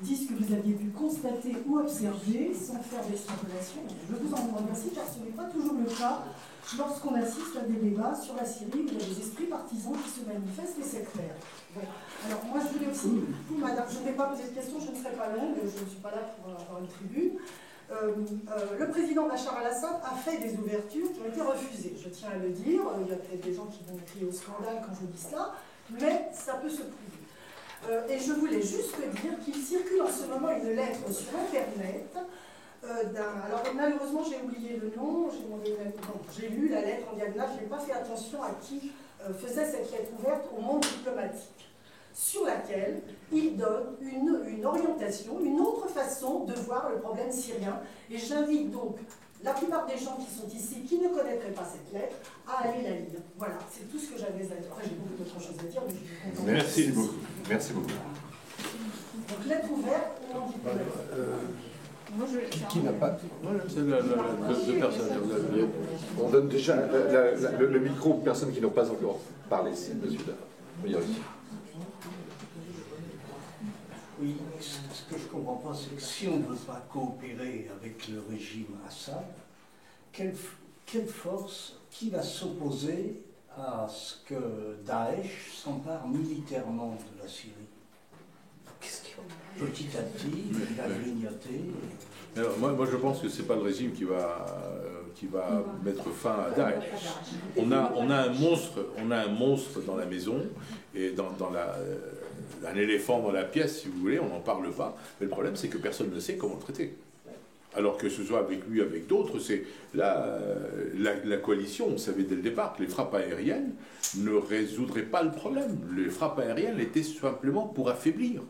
dit ce que vous aviez pu constater ou observer, sans faire d'extrapolation. Je vous en remercie, car ce n'est pas toujours le cas lorsqu'on assiste à des débats sur la Syrie où il y a des esprits partisans qui se manifestent, et c'est clair. Bon. Alors, moi, je voulais aussi, vous, madame, je ne vais pas poser de questions, je ne serai pas longue, je ne suis pas là pour avoir une tribune. Le président Bachar al-Assad a fait des ouvertures qui ont été refusées. Je tiens à le dire, il y a peut-être des gens qui vont crier au scandale quand je dis cela, mais ça peut se prouver. Et je voulais juste dire qu'il circule en ce moment une lettre sur Internet alors malheureusement j'ai oublié le nom, j'ai lu la lettre en diagonale, je n'ai pas fait attention à qui faisait cette lettre ouverte au monde diplomatique, sur laquelle il donne une orientation, une autre façon de voir le problème syrien. Et j'invite donc la plupart des gens qui sont ici, qui ne connaîtraient pas cette lettre, à aller la lire. Voilà, c'est tout ce que j'avais à dire. Après, j'ai beaucoup d'autres choses à dire, mais je suis contente. Merci beaucoup. Merci beaucoup. Donc, lettre ouverte au monde diplomatique. Qui n'a pas... C'est deux personnes. On donne déjà le micro aux personnes qui n'ont pas encore parlé. C'est monsieur là. Oui, aussi. Oui, ce que je ne comprends pas, c'est que si on ne veut pas coopérer avec le régime Assad, quelle force, qui va s'opposer à ce que Daesh s'empare militairement de la Syrie? Petit à petit, il va grignoter. Alors, moi, je pense que ce n'est pas le régime qui va mettre fin à Daesh. On a un monstre dans la maison, et un éléphant dans la pièce, si vous voulez, on n'en parle pas. Mais le problème, c'est que personne ne sait comment le traiter. Alors que ce soit avec lui, avec d'autres, c'est là, la coalition, on savait dès le départ que les frappes aériennes ne résoudraient pas le problème. Les frappes aériennes étaient simplement pour affaiblir.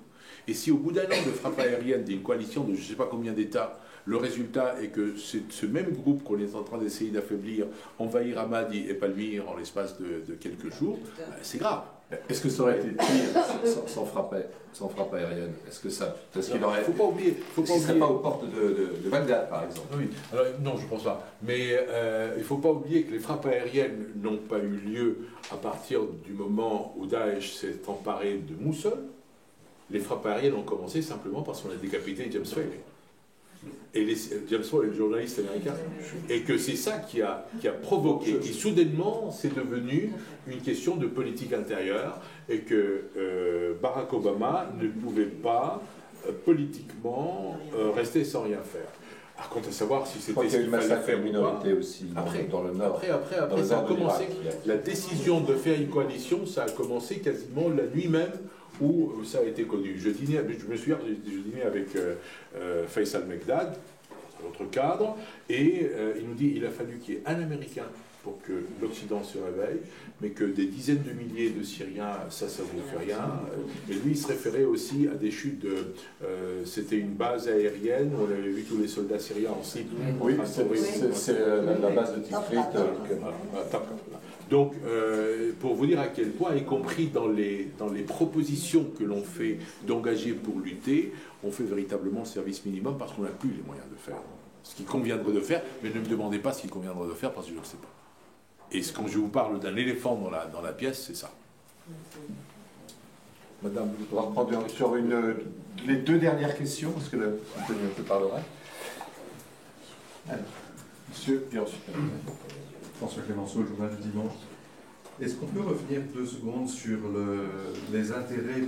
Et si au bout d'un an de frappes aériennes d'une coalition de je ne sais pas combien d'États, le résultat est que c'est ce même groupe qu'on est en train d'essayer d'affaiblir envahir Ramadi et Palmyre en l'espace de quelques jours, c'est grave. Est-ce que ça aurait été pire sans frappe aérienne? Est-ce que ça... Parce qu'il aurait... Faut pas oublier... Faut pas oublier... serait pas aux portes de Bagdad, par exemple. Oui, alors, non, je ne pense pas. Mais il ne faut pas oublier que les frappes aériennes n'ont pas eu lieu à partir du moment où Daesh s'est emparé de Moussoul. Les frappes aériennes ont commencé simplement parce qu'on a décapité James Foley. Et James Foley est le journaliste américain. Et que c'est ça qui a provoqué. Et soudainement, c'est devenu une question de politique intérieure et que Barack Obama ne pouvait pas politiquement rester sans rien faire. Alors, quant à savoir si c'était ce qu'il fallait faire minorité aussi dans le Nord. Après ça a commencé. La décision de faire une coalition, ça a commencé quasiment la nuit même où ça a été connu. Je me souviens, je dînais avec Faisal Mekdad, notre cadre, et il nous dit qu'il a fallu qu'il y ait un Américain pour que l'Occident se réveille, mais que des dizaines de milliers de Syriens, ça ne vous fait rien. Et lui, il se référait aussi à des chutes c'était une base aérienne, on avait vu tous les soldats syriens en site. Oui, c'est la base de Tikrit. Donc, pour vous dire à quel point, y compris dans les propositions que l'on fait d'engager pour lutter, on fait véritablement le service minimum parce qu'on n'a plus les moyens de faire. Ce qu'il conviendrait de faire, mais ne me demandez pas ce qu'il conviendrait de faire parce que je ne le sais pas. Et quand je vous parle d'un éléphant dans la pièce, c'est ça. Madame, vous pourrez reprendre sur les deux dernières questions, parce que le contenu un peu parlera. Monsieur, et ensuite... François Clémenceau, le journal du dimanche. Est-ce qu'on peut revenir 2 secondes sur les intérêts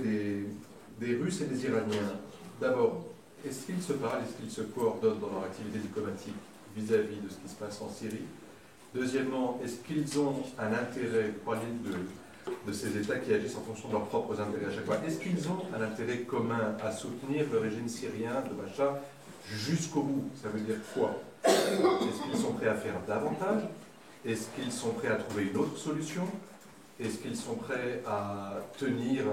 des Russes et des Iraniens? D'abord, est-ce qu'ils se parlent, est-ce qu'ils se coordonnent dans leur activité diplomatique vis-à-vis de ce qui se passe en Syrie? Deuxièmement, est-ce qu'ils ont un intérêt, croyez-le, de ces États qui agissent en fonction de leurs propres intérêts à chaque fois? Est-ce qu'ils ont un intérêt commun à soutenir le régime syrien de Bachar jusqu'au bout? Ça veut dire quoi? Est-ce qu'ils sont prêts à faire davantage? Est-ce qu'ils sont prêts à trouver une autre solution? Est-ce qu'ils sont prêts à tenir,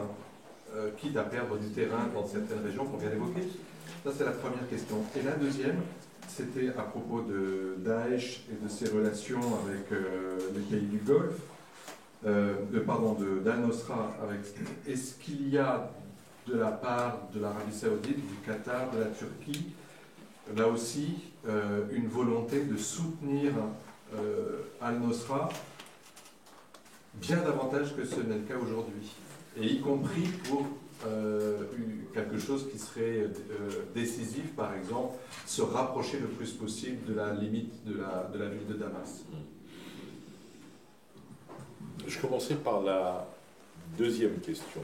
quitte à perdre du terrain dans certaines régions qu'on vient d'évoquer? Ça, c'est la première question. Et la deuxième, c'était à propos de Daesh et de ses relations avec les pays du Golfe, d'Al-Nosra. Est-ce qu'il y a de la part de l'Arabie Saoudite, du Qatar, de la Turquie, là aussi, une volonté de soutenir Al-Nosra bien davantage que ce n'est le cas aujourd'hui, et y compris pour quelque chose qui serait décisif, par exemple, se rapprocher le plus possible de la limite de la ville de Damas. Je commençais par la deuxième question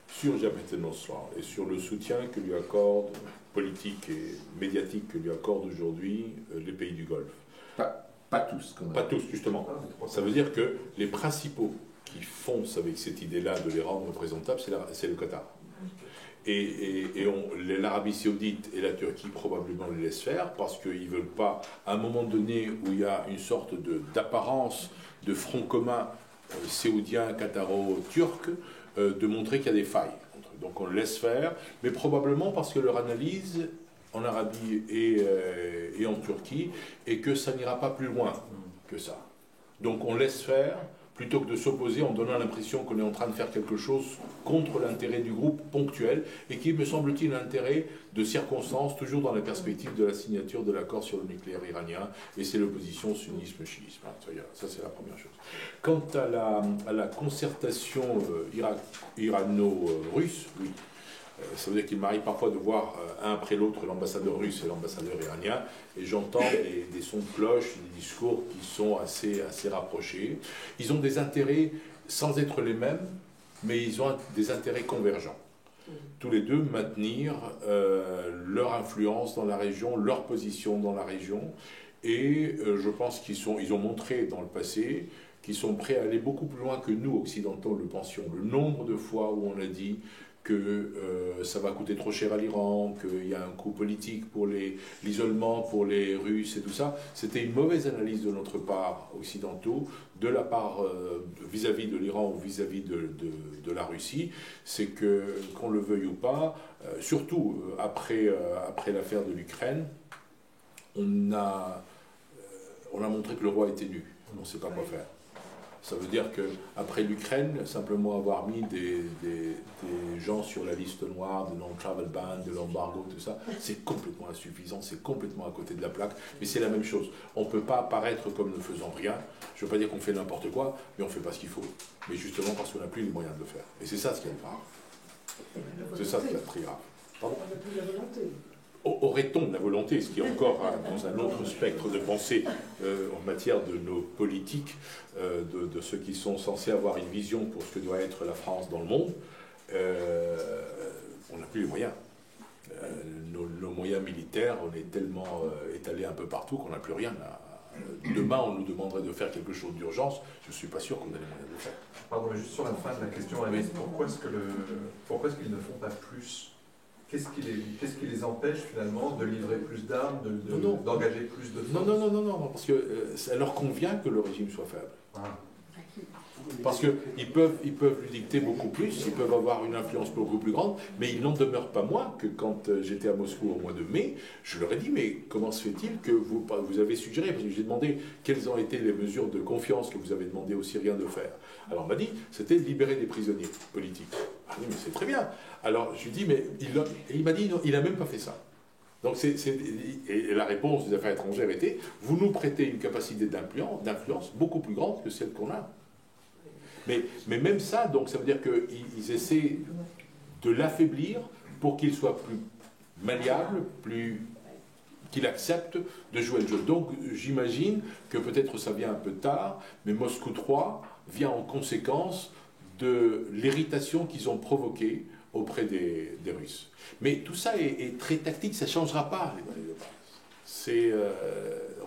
sur Jabhat al-Nusra et sur le soutien que lui accorde, politique et médiatique, que lui accordent aujourd'hui les pays du Golfe. Pas tous, quand même. Pas tous, justement. Ça veut dire que les principaux qui foncent avec cette idée-là de les rendre représentables, c'est le Qatar. Et l'Arabie Saoudite et la Turquie probablement les laissent faire parce qu'ils ne veulent pas, à un moment donné où il y a une sorte d'apparence de front commun saoudien, qataro-turc, de montrer qu'il y a des failles. Donc on le laisse faire, mais probablement parce que leur analyse en Arabie et en Turquie est que ça n'ira pas plus loin que ça. Donc on laisse faire, plutôt que de s'opposer en donnant l'impression qu'on est en train de faire quelque chose contre l'intérêt du groupe ponctuel, et qui, me semble-t-il, un intérêt de circonstance, toujours dans la perspective de la signature de l'accord sur le nucléaire iranien, et c'est l'opposition sunnisme-chiisme. Ça, c'est la première chose. Quant à la concertation irano-russe, oui. Ça veut dire qu'il m'arrive parfois de voir un après l'autre l'ambassadeur russe et l'ambassadeur iranien, et j'entends des sons de cloche, des discours qui sont assez rapprochés. Ils ont des intérêts sans être les mêmes, mais ils ont des intérêts convergents. Tous les deux maintenir leur influence dans la région, leur position dans la région, et je pense qu'ils ont montré dans le passé qu'ils sont prêts à aller beaucoup plus loin que nous, occidentaux, le pensions. Le nombre de fois où on a dit que ça va coûter trop cher à l'Iran, qu'il y a un coût politique pour l'isolement pour les Russes et tout ça. C'était une mauvaise analyse de notre part, occidentaux, de la part vis-à-vis de l'Iran ou vis-à-vis de la Russie. C'est que, qu'on le veuille ou pas, surtout après l'affaire de l'Ukraine, on a montré que le roi était nu. On ne sait pas quoi faire. Ça veut dire qu'après l'Ukraine, simplement avoir mis des gens sur la liste noire, de non-travel ban, de l'embargo, tout ça, c'est complètement insuffisant, c'est complètement à côté de la plaque. Mais c'est la même chose. On ne peut pas apparaître comme ne faisant rien. Je ne veux pas dire qu'on fait n'importe quoi, mais on ne fait pas ce qu'il faut. Mais justement parce qu'on n'a plus les moyens de le faire. Et c'est ça ce qui est grave. C'est ça ce qui est très grave. Pardon ? On n'a plus la volonté. Aurait-on la volonté, ce qui est encore dans un autre spectre de pensée en matière de nos politiques, de ceux qui sont censés avoir une vision pour ce que doit être la France dans le monde, on n'a plus les moyens. Nos moyens militaires, on est tellement étalés un peu partout qu'on n'a plus rien. Demain, on nous demanderait de faire quelque chose d'urgence, je ne suis pas sûr qu'on a les moyens de le faire. Pardon, mais juste sur la fin de la question, pourquoi est-ce qu'ils ne font pas plus ? Qu'est-ce qui les empêche finalement de livrer plus d'armes, d'engager plus de forces ? Non, parce que ça leur convient que le régime soit faible. Parce qu'ils peuvent lui dicter beaucoup plus, ils peuvent avoir une influence beaucoup plus grande, mais il n'en demeure pas moins que quand j'étais à Moscou au mois de mai, je leur ai dit, mais comment se fait-il que vous avez suggéré, parce que j'ai demandé quelles ont été les mesures de confiance que vous avez demandé aux Syriens de faire. Alors on m'a dit, c'était de libérer des prisonniers politiques. Ah oui, mais c'est très bien. Alors je lui ai dit, mais il m'a dit, non, il n'a même pas fait ça. Donc et la réponse des affaires étrangères était, vous nous prêtez une capacité d'influence beaucoup plus grande que celle qu'on a. Mais même ça, donc ça veut dire qu'ils essaient de l'affaiblir pour qu'il soit plus malléable, qu'il accepte de jouer le jeu. Donc j'imagine que peut-être ça vient un peu tard, mais Moscou 3 vient en conséquence de l'irritation qu'ils ont provoquée auprès des Russes. Mais tout ça est très tactique, ça ne changera pas.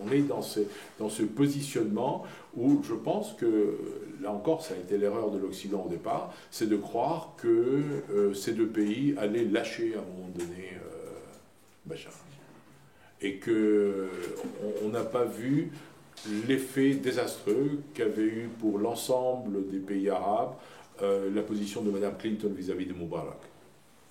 On est dans ce positionnement où je pense que, là encore, ça a été l'erreur de l'Occident au départ, c'est de croire que ces deux pays allaient lâcher à un moment donné Bachar. Et qu'on n'a pas vu l'effet désastreux qu'avait eu pour l'ensemble des pays arabes la position de Mme Clinton vis-à-vis de Moubarak,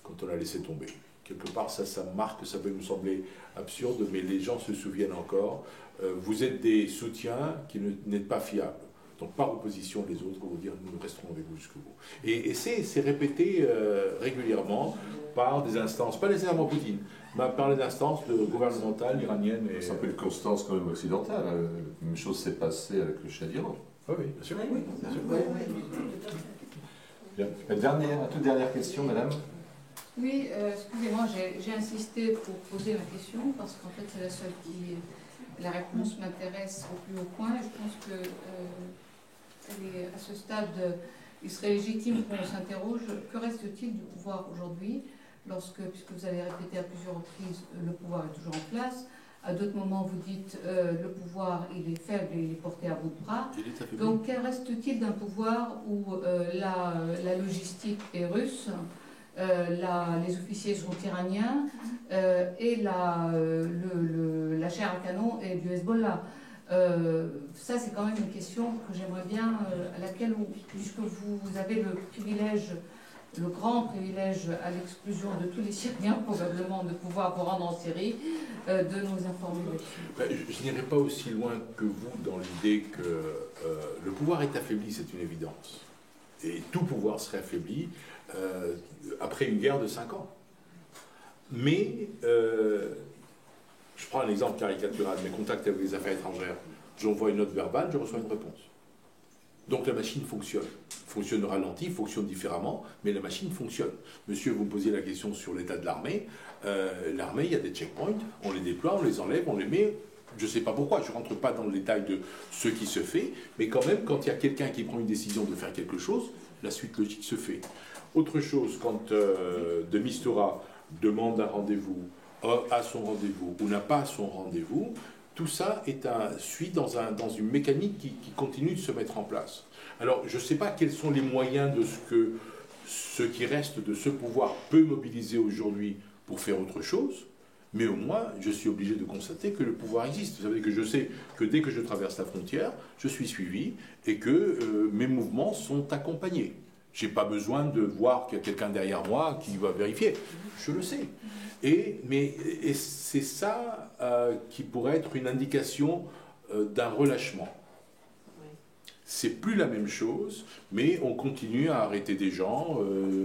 quand on l'a laissé tomber. Quelque part, ça marque, ça peut nous sembler absurde, mais les gens se souviennent encore. Vous êtes des soutiens qui n'êtes pas fiables. Donc par opposition, les autres vont dire, nous resterons avec vous jusqu'au bout. Et c'est répété régulièrement par des instances, pas nécessairement Poutine, mais par les instances gouvernementales iraniennes. C'est un peu une constance quand même occidentale. La même chose s'est passée avec le Shah d'Iran. Oui, bien sûr. Bien. La toute dernière question, madame. Oui, excusez-moi, j'ai insisté pour poser ma question parce qu'en fait c'est la seule qui... La réponse m'intéresse au plus haut point. Je pense que à ce stade, il serait légitime qu'on s'interroge. Que reste-t-il du pouvoir aujourd'hui puisque vous avez répété à plusieurs reprises, le pouvoir est toujours en place. À d'autres moments, vous dites le pouvoir il est faible et il est porté à bout de bras. Donc, qu'en reste-t-il d'un pouvoir où la logistique est russe, les officiers sont iraniens et la chair à canon est du Hezbollah. Ça, c'est quand même une question que j'aimerais bien, à laquelle, puisque vous avez le privilège, le grand privilège, à l'exclusion de tous les Syriens, probablement, de pouvoir vous rendre en Syrie, de nous informer là-dessus. Je n'irai pas aussi loin que vous dans l'idée que le pouvoir est affaibli, c'est une évidence. Et tout pouvoir serait affaibli après une guerre de 5 ans. Mais, je prends un exemple caricatural, mes contacts avec les affaires étrangères, j'envoie une note verbale, je reçois une réponse. Donc la machine fonctionne. Fonctionne au ralenti, fonctionne différemment, mais la machine fonctionne. Monsieur, vous me posiez la question sur l'état de l'armée. L'armée, il y a des checkpoints, on les déploie, on les enlève, on les met. Je ne sais pas pourquoi, je ne rentre pas dans le détail de ce qui se fait, mais quand même, quand il y a quelqu'un qui prend une décision de faire quelque chose, la suite logique se fait. Autre chose, quand de Mistura demande un rendez-vous, a son rendez-vous ou n'a pas son rendez-vous, tout ça suit dans une mécanique qui continue de se mettre en place. Alors, je ne sais pas quels sont les moyens de ce que ce qui reste de ce pouvoir peut mobiliser aujourd'hui pour faire autre chose, mais au moins, je suis obligé de constater que le pouvoir existe. Vous savez que je sais que dès que je traverse la frontière, je suis suivi et que mes mouvements sont accompagnés. Je n'ai pas besoin de voir qu'il y a quelqu'un derrière moi qui va vérifier. Je le sais. Et c'est ça qui pourrait être une indication d'un relâchement. C'est plus la même chose, mais on continue à arrêter des gens.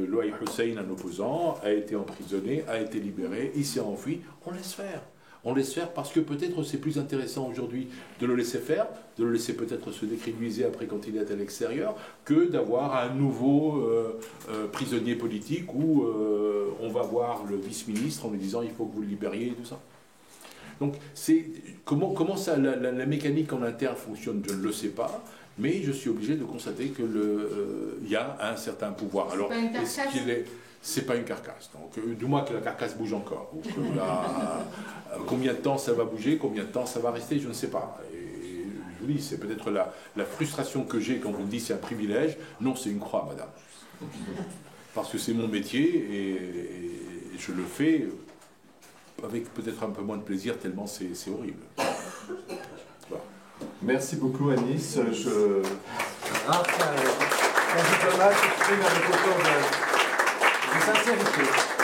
Loaï Hussein, un opposant, a été emprisonné, a été libéré, il s'est enfui. On laisse faire. On laisse faire parce que peut-être c'est plus intéressant aujourd'hui de le laisser faire, de le laisser peut-être se décrédibiliser après quand il est à l'extérieur, que d'avoir un nouveau prisonnier politique où on va voir le vice-ministre en lui disant il faut que vous le libériez et tout ça. Donc comment ça, la mécanique en interne fonctionne, je ne le sais pas. Mais je suis obligé de constater qu'il y a un certain pouvoir. Alors, est-ce qu'il est... C'est pas une carcasse. Donc, du moins que la carcasse bouge encore. Donc, combien de temps ça va bouger, combien de temps ça va rester, je ne sais pas. Et je vous dis, c'est peut-être la frustration que j'ai quand vous me dites c'est un privilège. Non, c'est une croix, madame. Parce que c'est mon métier et je le fais avec peut-être un peu moins de plaisir tellement c'est horrible. Voilà. Merci beaucoup, Anis. Un diplomate exprime avec autant de sincérité.